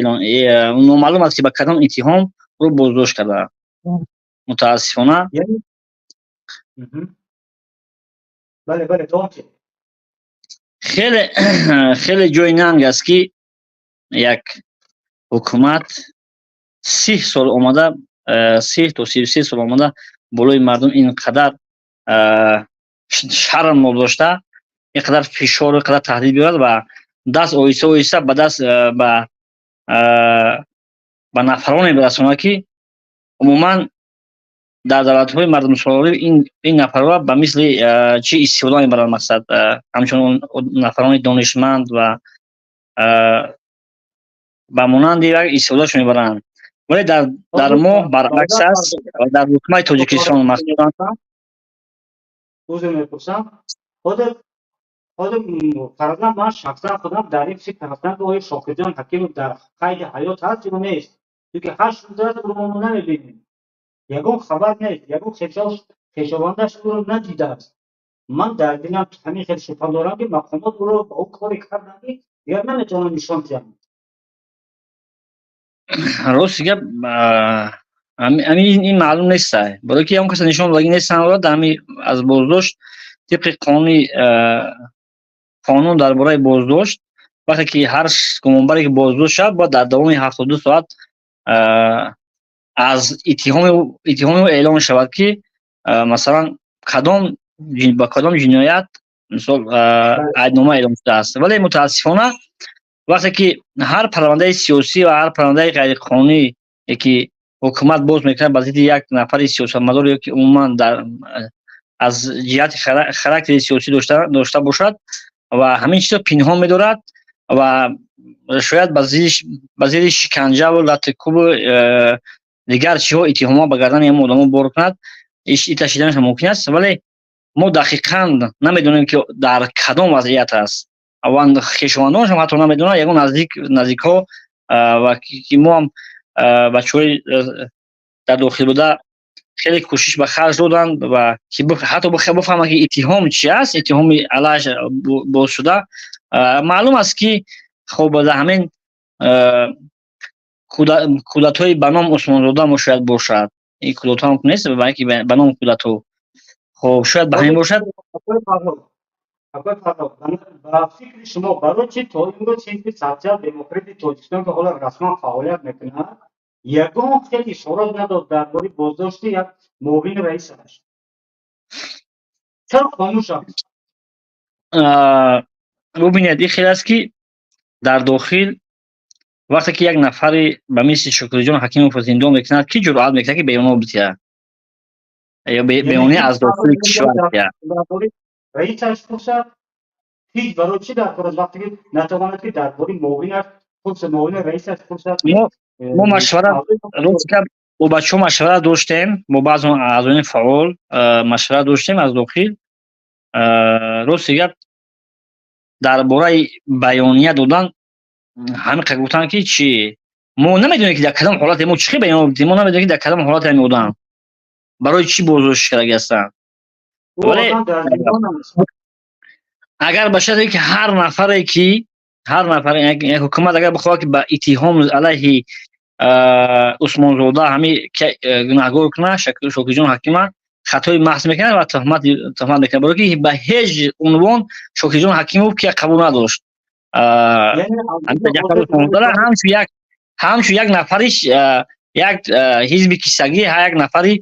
номаълум аст ки ба кадом иттиҳом ӯро боздошт кардаанд. متاسفانه بله خیلی خیلی جای ننگ است که یک حکومت 30 سال آمده، 30 تا 33 سال آمده بالای مردم اینقدر شرم نداشته، اینقدر فشار، اینقدر تهدید بیارد و دست آهسته به دست به نفرانی برساند که عموما در دولت‌های مردم سالاری این نفرها به مثل چی استفاده می‌برند، مقصد همچون نفران دانشمند و به مانند دیگر استفادهشون می‌برند. ولی در ما برعکس است. در حکومت تاجیکستان مخصوصا میپرسم خود فرضاً من شخصا خودم در این فکر هستم که آیا شاکرجان حکیمov در قید حیات هست یا نیست، چون 8 روز رو ما نمی‌بینیم، یگان خبر نیست، یگان خیشاوندش رو ندیده است. من در دلم همین خیلی شبهه دارم که مقامات او رو با او کاری کردن یا نمیتونن نشان دهند. راست گپ این معلوم نیست، برای که اون کس نشان دادگی نیستن و از بازداشت طبق قانون درباره بازداشت وقتی که هر گمانبری که بازداشت شد باید در دوام 72 ساعت از اتهام اعلام شود که مثلا با کدام جنایت مثلا عیدنامه اعلام شده است. ولی متاسفانه وقتی که هر پرونده سیاسی و هر پرونده غیر قانونی که حکومت باز میکنه به ضد یک نفر سیاستمدار یا که عموما از جهت خاراکتر سیاسی داشته باشد، و همین چیزا پنهان می‌دارد و شاید با زیر شکنجه و لطکوب دیگر چیزها اتهامات به گردن این آدم‌ها بار کند، این تشدیدش ممکن است، ولی ما دقیقاً نمیدونیم که در کدام وضعیت است و خویشاوندانش هم حتی نمیدونن. یگان نزدیک‌ها و که ما هم بچه‌های در داخل بوده خیلی کوشش به خرج دادند و که حتی بفهمن که اتهام چی است، اتهام علیهش باز شده. معلوم است که خب در همین کودتای به نام عثمان زاده ما شاید باشد. این کودتا هم نیست، بلکه به نام کودتا خب شاید به همین باشد. با فکر شما برای چی تا امروز حزب سوسیال دموکراتی تاجیکستان که حالا رسما فعالیت میکنه یگان خیلی اشارات نداد درباره بازداشت یک معاون رئیسش؟ چرا خاموش شد؟ ببینید این خیلی است که در داخل وقتی که یک نفری به مثل شکری جان حکیموف زندان میکند کی جرأت میکنه که بیان بده یا بیانیه از داخل کشور بده؟ رئیسش پرسد هیچ برای چی در کار وقتی که نتواند که درباره معاونش خود معاون رئیسش پرسد؟ ما مشورت روز که با بچه‌ها مشورت داشتیم، با بعضی اعضای فعال مشورت داشتیم از داخل. روز دیگه درباره بیانیه دادن همه گفتن که چی ما نمیدونیم که در کدام حالت ما چی بیان بدیم، ما نمیدونیم که در کدام حالت می بودن برای چی بازداشت کرده هستند. ولی اگر باشه که هر نفر یک حکومت اگر بخواد که با اتهام علیه عثمان زاده همین که گناهکار کنه، شکری جان حکیمه خطای محض میکنه و تهمت میکنه، برای که به هیچ عنوان شکری جان حکیموف که قبول نداشت. همچون یک نفریش یک حزب کیسگی یک نفری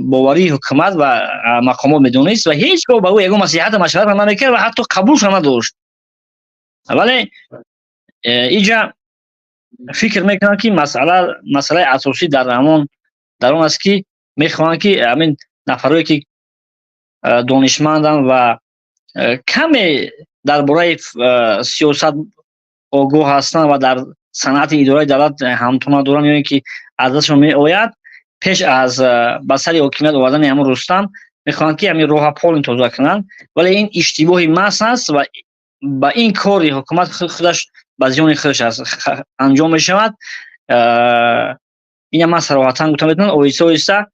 باوری حکومت و مقامات میدونست و هیچ با او یگان نصیحت مشورت نمیکرد و حتی قبولش نداشت. ولی اینجا فکر میکنم که مسئله اساسی در اون است که میخوان که همین نفرایی که دانشمندن و کمی درباره سیاست آگاه هستند و در صنعت اداره دولت همتون دارن، یعنی که ازشون میآید پیش از به سر حاکمیت آوردن همون رستم میخوان که همین راه پول انتظار کنن. ولی این اشتباهی محض است و با این کاری حکومت خودش به زیان خودش انجام میشود. این من صراحتا گفتم بهتون آیسته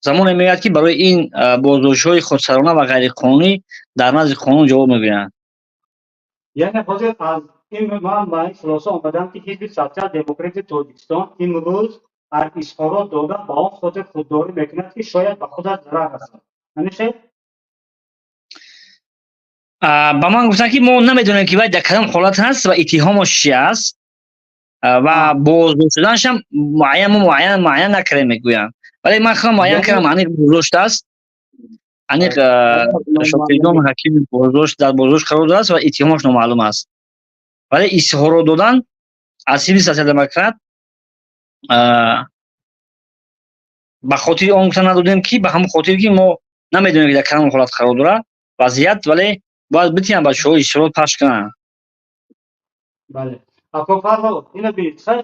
زمان میاد که برای این بازداشت‌های خودسرانه و غیر قانونی در نزد قانون جواب میگیرند. یعنی حاضر از این من خلاصه آمدم که حزب سوسیال دموکراتی تاجیکستان امروز از اظهارات دادن با آن خاطر خودداری میکند که شاید به خودش ضرر رسد. نمیشه؟ با من گفتن که ما نمیدونیم که باید در کدام حالت هست و اتهامش چی است و بازداشت شدنش هم معین نکردیم میگویم. ولی من خواهم معین کردم انیق بازداشت است، انیق شکری جان حکیم در بازداشت قرار داده است و اتهامش نامعلوم است. ولی اظهارات دادن از حزب سوسیال دموکرات به خاطر آن گفتن ندادیم که به همون خاطر که ما نمیدونیم که در کدام حالت قرار داره وضعیت، ولی باید بتونن بچه‌ها اظهارات پخش کنن. بله. فرما اینو ببینید خیلی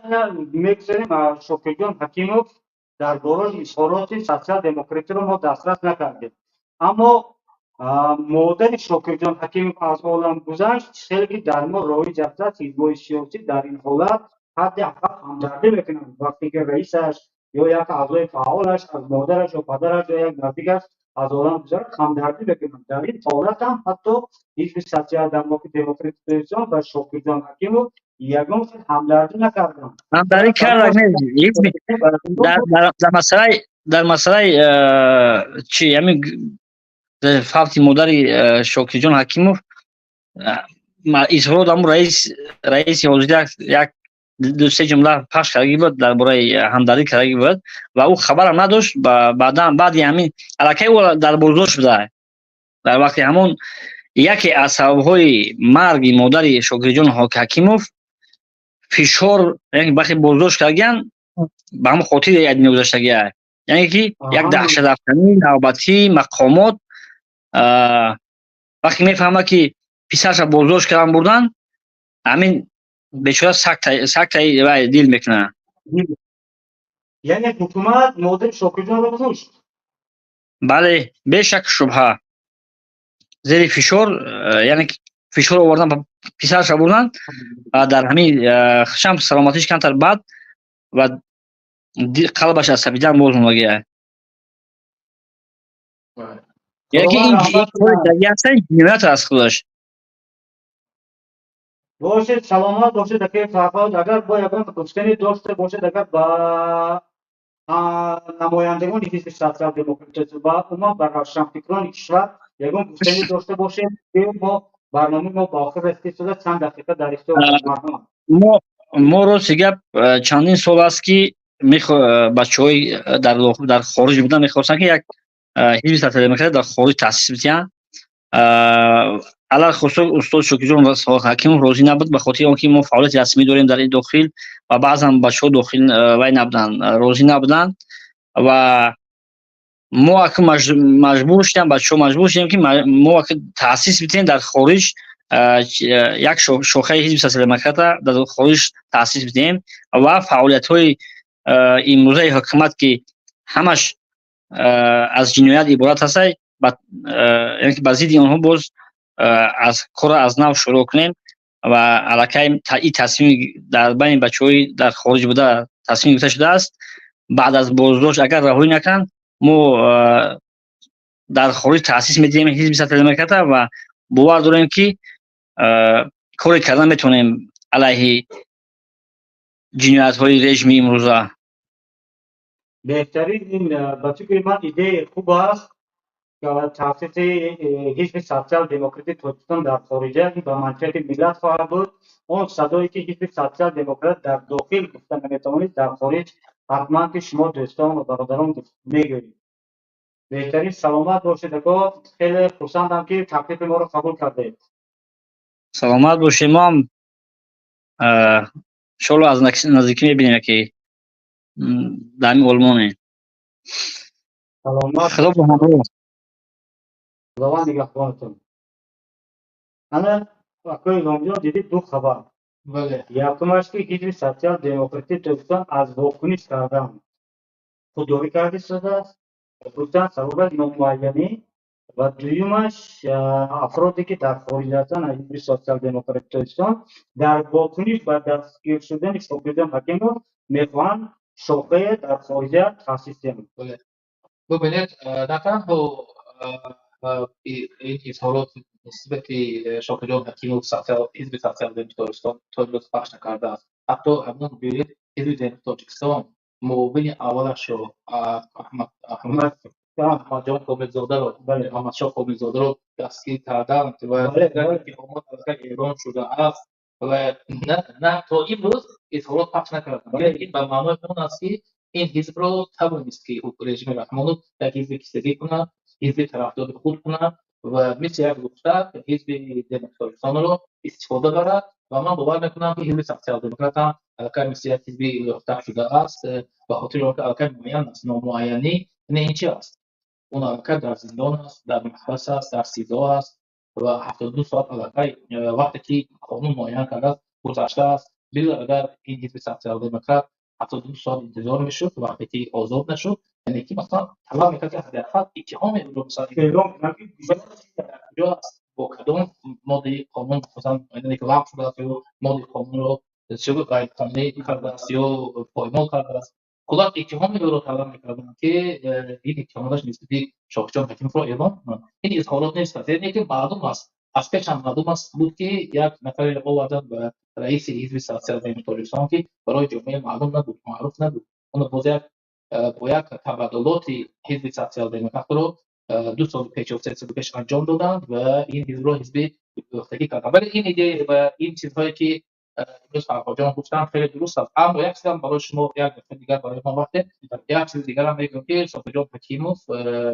میگذاریم شکری جان حکیموف درباره اظهارات سوسیال دموکراتی رو ما دسترس نکردیم، اما مادر شکری جان حکیموف از عالم گذشت خیلی در ما رایج است. حزب‌های سیاسی در این حالت حداقل همدردی میکنند وقتی که رئیسش یا یک اعضای فعالش از مادرش یا پدرش یا یک نزدیکش از عالم گذشت همدردی میکنند. در این حالت هم حتی حزب سوسیال دموکراتی تاجیکستان و شکری جان حکیموف یگان همدردی نکردند. همدردی کردن در مسئله چی همین فوت مادر شکری جان حکیموف اظهارات هم رئیس حاضر یک دو سه جمله پخش کرده بود درباره همدردی کرده بود و او خبر هم نداشت. بعد همین الکی او در بازداشت بوده. در وقتی همون یکی از سبب‌های مرگ مادر شکری جان حکیموف فشار یعنی وقتی بازداشت کردن به همون خاطر ادمی گذاشتگی است، یعنی که یک دهشت افکنی نوبتی مقامات وقتی میفهمه که پسرش بازداشت کردن بردن، همین بیچاره سکتای و دیل میکنه. یعنی حکومت مادر شوکیجان رو کشت. بله، بیشک شبهه زیر فشار، یعنی فشار آوردن به پسرش بردن و در همین خشم سلامتیش کمتر بد و قلبش عصبیدن باز مونگیه. یعنی که خداوند این رحمت کار کنه. دیگه اصلا جنایت است خودش. باشید سلامت باشید. اگر فرهاد اگر با یگان کشتنی داشته باشید، اگر با نمایندگان حزب سیاسی دموکراسی و عموما بر روشنفکران کشور یگان گفتنی داشته باشید که ما برنامه ما با آخر رسیده شده. چند دقیقه در اختیار اه، مردم. ما راست گپ چندین سال است که بچه‌های در خارج بودن میخواستن که یک حزب سیاسی دموکرات در خارج تأسیس بکنن. علل خصوص استاد شکیجان و صالح حکیم راضی نبود، به خاطر آنکه ما فعالیت رسمی داریم در این داخل و بعضا بچه‌ها داخل وای نبودن، راضی نبودن و ما اکنون مجبور شدیم، بچه‌ها مجبور شدیم که ما تأسیس بتیم در خارج، یک شاخه حزب سیاسی دموکرات در خارج تأسیس بتیم و فعالیت‌های امروزه حکومت که همش از جنایت عبارت هست، یعنی که بازی آنها باز از کار از نو شروع کنیم و علاقه این تصمیم در بین بچه‌های در خارج بوده تصمیم گرفته شده است. بعد از بازداشت اگر رهایی نکن، ما در خارج تأسیس میدیم حزب سیاسی دموکرات و باور داریم که کاری کردن میتونیم علیه جنایت‌های رژیم امروزه. بهترین این بچه که من ایده خوب است که تأسیس حزب سیاسی دموکراتی ترکستان در خارج به منطق ملت خواهد بود. اون صدایی که حزب سیاسی دموکرات در داخل گفتن نمیتوانید، در خارج حتما که شما دوستان و برادران میگویید. بهترین سلامت باشید. اگه خیلی خوشحالم که تکلیف ما رو قبول کردید. سلامت باشیم. ما هم انشالله از نزدیکی میبینیم که در این آلمانه. سلامت خدا باشید. با همراه. خداوند نگهبانتون. انا اکوی لونجا دیدید دو خبر. بله. یکمش که حزب سیاسی دموکراتی ترکستان از واکنش کردن خودداری کرده شده است، گفتن سبب نامعینی. و دویمش افرادی که در خارج هستند از حزب سیاسی دموکراتی ترکستان در واکنش به دستگیر شدن شوکیجان حکیمov میخواهند شوقه در خارج تأسیس کنند. بله. ببینید نه تنها این اظهارات نسبت شاکرجان حکیمov حزب سیاسی دموکراتستان تاجیک پخش نکرده است. حتی همون ببینید حزب تاجیکستان معاون اولش رو احمد جان کاملزاده رو، احمد شاه کاملزاده رو دستگیر کردند و اتهامات علیه ایران شده است و نه تا امروز اظهارات پخش نکردند. این به معنای اون است که این حزب رو توانست که رژیم رحمانوف در حزب کشیدگی کنه، حزب طرفدار خود کنه و مثل یک گفته حزب دموکراتستان رو استفاده دارد و من باور میکنم که حزب سیاسی دموکرات هم علاقه مثل یک حزب یافته شده است به خاطر اینکه علاقه معین است. نامعینی نه این چی است؟ اون علاقه در زندان است، در محبس است، در سیزا است و 72 ساعت علاقه وقتی که قانون معین کرده گذشته است. بلا اگر این حزب سیاسی دموکرات 72 سال انتظار میشد وقتی که آزاد نشد، یعنی که مثلا طلب میکرد که حداقل اتهام رو مثلا کجا است، با کدام ماده قانون مثلا یعنی که لغو شده است یا ماده قانون رو چه غیر قانونی کرده است یا پایمال کرده است. خدا اتهام رو طلب میکردن که این اتهامش نسبت به شاهجان حکیمov رو اعلام کنند. این اظهارات نیست، یعنی که معلوم است، از پیش هم معلوم است بود که یک نفر آوردن به رئیس حزب سیاسی دموکراتستان که برای جامعه معلوم نبود، معروف نبود. اون با یک تبادلات حزب سیاسی دموکرات رو 2 سال پیش و 3 سال پیش انجام دادند و این حزب رو حزب گفتگی کردند. ولی این ایده و این چیزهایی که امروز فرهاد جان گفتن خیلی درست است. اما یک چیز هم برای شما، یک نکته دیگر برای ما وقته، یک چیز دیگر هم میگم که شاکرجان حکیمov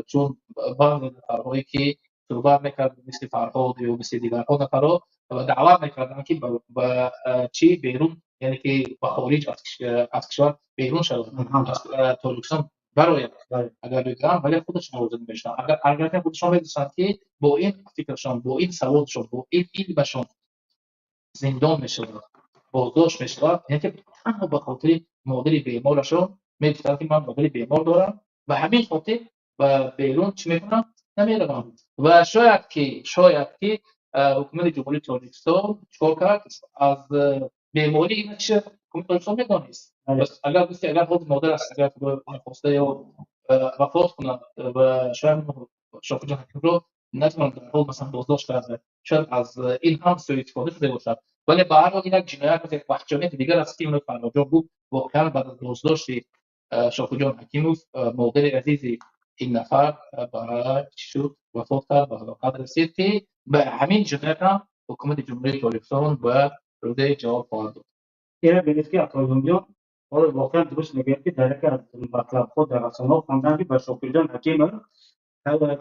چون بعضی نفرهایی که صحبت میکرد مثل فرهاد یا مثل دیگرها نفرها دعوت میکردن که به چی بیرون، یعنی که به خارج از کشور بیرون شود، از تاجیکستان برآید. بله. اگر بگم ولی خودشون موضوع نمیشن، اگر خودشون بدونن که با این فکرشون، با این سوادشون، با این علمشون زندان میشه، بازداشت میشه، یعنی که تنها به خاطر مادر بیمارشون میگفتن که من مادر بیمار دارم و همین خاطر و بیرون چی میکنم نمیرم. و شاید که حکومت جمهوری تاجیکستان چیکار کرد از بیماری این چه حکومت تاجیکستان میدانست. بس اگر خود مادر است، اگر خواسته یا وفات کنند و شاید شوکت جان حکیم رو نتوانند در حال مثلا بازداشت کرده، شاید از این هم سوء استفاده شده باشد. ولی به هر حال یک جنایت و یک وحشیت دیگر است که اون فرمانجان بود. واقعا بعد از بازداشت شوکت جان حکیموف مادر عزیز این نفر برای چی شد وفات کرد و قدر رسید که به همین جنایت هم حکومت جمهوری تاجیکستان به روزه جواب خواهد داد. این بینید که اکبرجان جان حالا واقعا درست میگه که در یک از مطلب خود در رسانه‌ها خواندن که به شوکت حکیم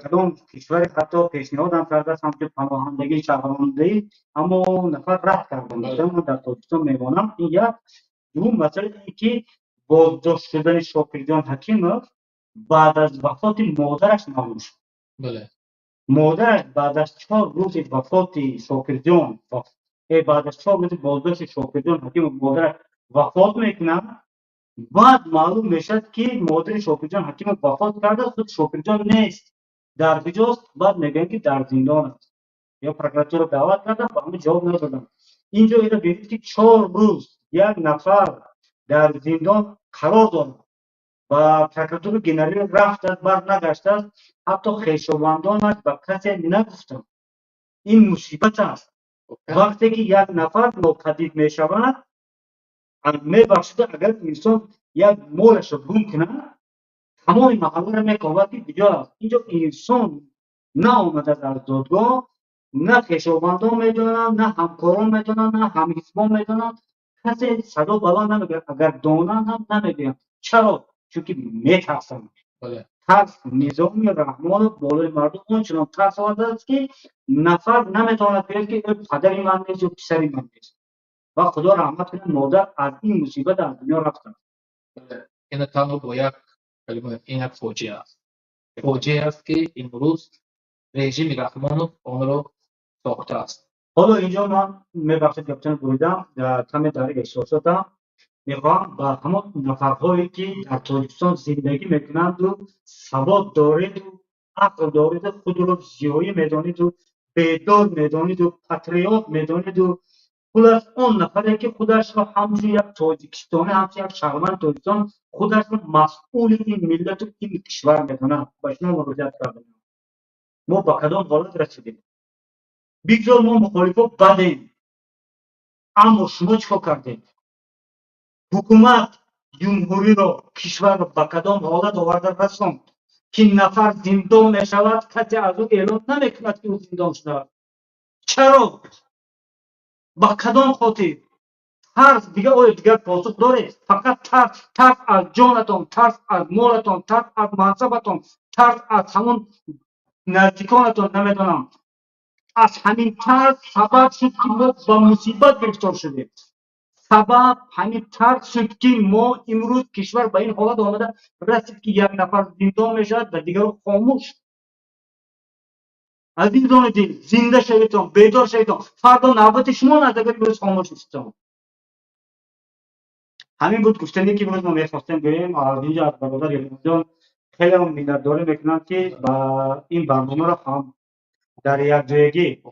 کدام کشور حتی پیشنهاد هم کرده است هم که پناهندگی شهروندی اما نفر رد کرده. مثلا من در تاجیکستان میمانم. این یک دوم مسئله اینه که بازداشت شدن شوکت حکیم بعد از وفات مادرش معلوم شد. بله. مادرش بعد از 4 روز وفات شوکت جان بعد از 4 روز بازداشت شوکت حکیم مادرش وفات میکنه. بعد معلوم میشد که مادر شوکت حکیم وفات کرده، خود شوکت نیست، در کجاست؟ بعد میگن که در زندان است. یا پروکراتور دعوت کردن و همه جواب ندادن. اینجا اینا ببینید که 4 روز یک نفر در زندان قرار دارد و پروکراتور گنرال رفت بر نگشته، حتی خویشاوندانش به کسی نگفتند. این مصیبت است. وقتی که یک نفر ناپدید میشود میبخشید. اگر انسان یک مالش رو گم کنه تمام محله رو میکاود که بجا است. اینجا انسان نه آمده در دادگاه، نه خویشاوندان میدونن، نه همکاران میدونن، نه همحزبان میدونن. کسی صدا بلا نمیگه. اگر دانن هم نمیگن. چرا؟ چونکه میترسن. ترس نظامی رحمان بالای مردم اونچنان ترس آورده است که نفر نمیتواند بگه که پدری من نیست یا پسری من نیست. و خدا رحمت کنه مادر از این مصیبت از دنیا رفتن. این تنها با یک کلمه، این یک فوجیه است. فوجیه است که امروز رژیم رحمانوف آن را ساخته است. حالا اینجا من میبخشید کپتن بریدم در کمی در احساساتم. میخوام با همه نفرهایی که در تاجیکستان زندگی میکنند و سواد دارید و عقل دارید، خود رو زیایی میدانید و بیدار میدانید و پتریوت میدانید و خلاص اون نفری که خودش رو همچون یک تاجیکستانی، همچون یک شهروند تاجیکستان خودش رو مسئول این ملت و این کشور میدونه. با شما مراجعه کردم. ما با کدام حالت رسیدیم؟ بگذار ما مخالفا بدیم، اما شما چیکار کردید؟ حکومت جمهوری رو، کشور رو با کدام حالت آورده رسوند که نفر زندان میشود کسی از او اعلام نمیکند که او زندان شده؟ چرا؟ با کدام خاطر؟ ترس دیگه آیا دیگر پاسخ داره؟ فقط ترس از جانتون، ترس از مالتون، ترس از منصبتون، ترس از همون نزدیکانتون. نمیدونم از همین ترس سبب شد که ما با مصیبت گرفتار شدیم. سبب همین ترس شد که ما امروز کشور به این حالت آمده رسید که یک نفر زندان میشد و دیگر خاموش. عزیزان دل، زنده شویتون، بیدار شویتون. فردا نوبت شما است اگر امروز خاموش هستید. همین بود گفتنی که امروز ما میخواستیم بگیم. از اینجا از برادر یلمازان خیلی هم می‌داره میکنن که با این برنامه را هم در یک جایگی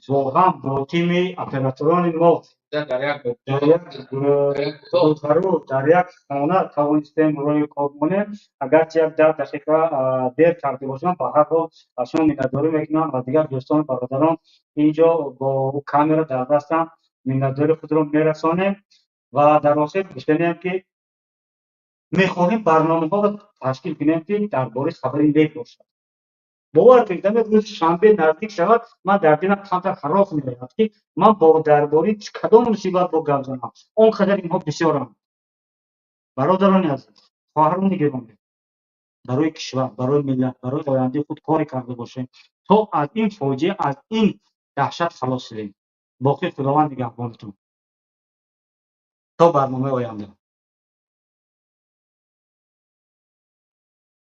واقعا با تیم اپراتوران ما در یک خانه توانستیم روی کار کنیم. اگرچه یک 10 دقیقه دیر کرده باشم، به هر حال از شما می‌داری میکنم و دیگر دوستان برادران اینجا با کامera در دستم می‌داری خود را میرسانیم. و در آخر گفتنیم که میخواهیم برنامه‌ها را تشکیل کنیم که درباره خبری لیک باشد. باور کنید روز شنبه نزدیک شود من در دینم کمتر خراف می‌آید که من با درباره کدام مصیبت با گپ زنم. اونقدر اینها بسیارم. برادران عزیز، خواهران گرامی، برای کشور، برای ملت، برای آینده خود کاری کرده باشیم تا از این فاجعه، از این دهشت خلاص شویم. باقی خداوند نگهبانتون تا برنامه آینده.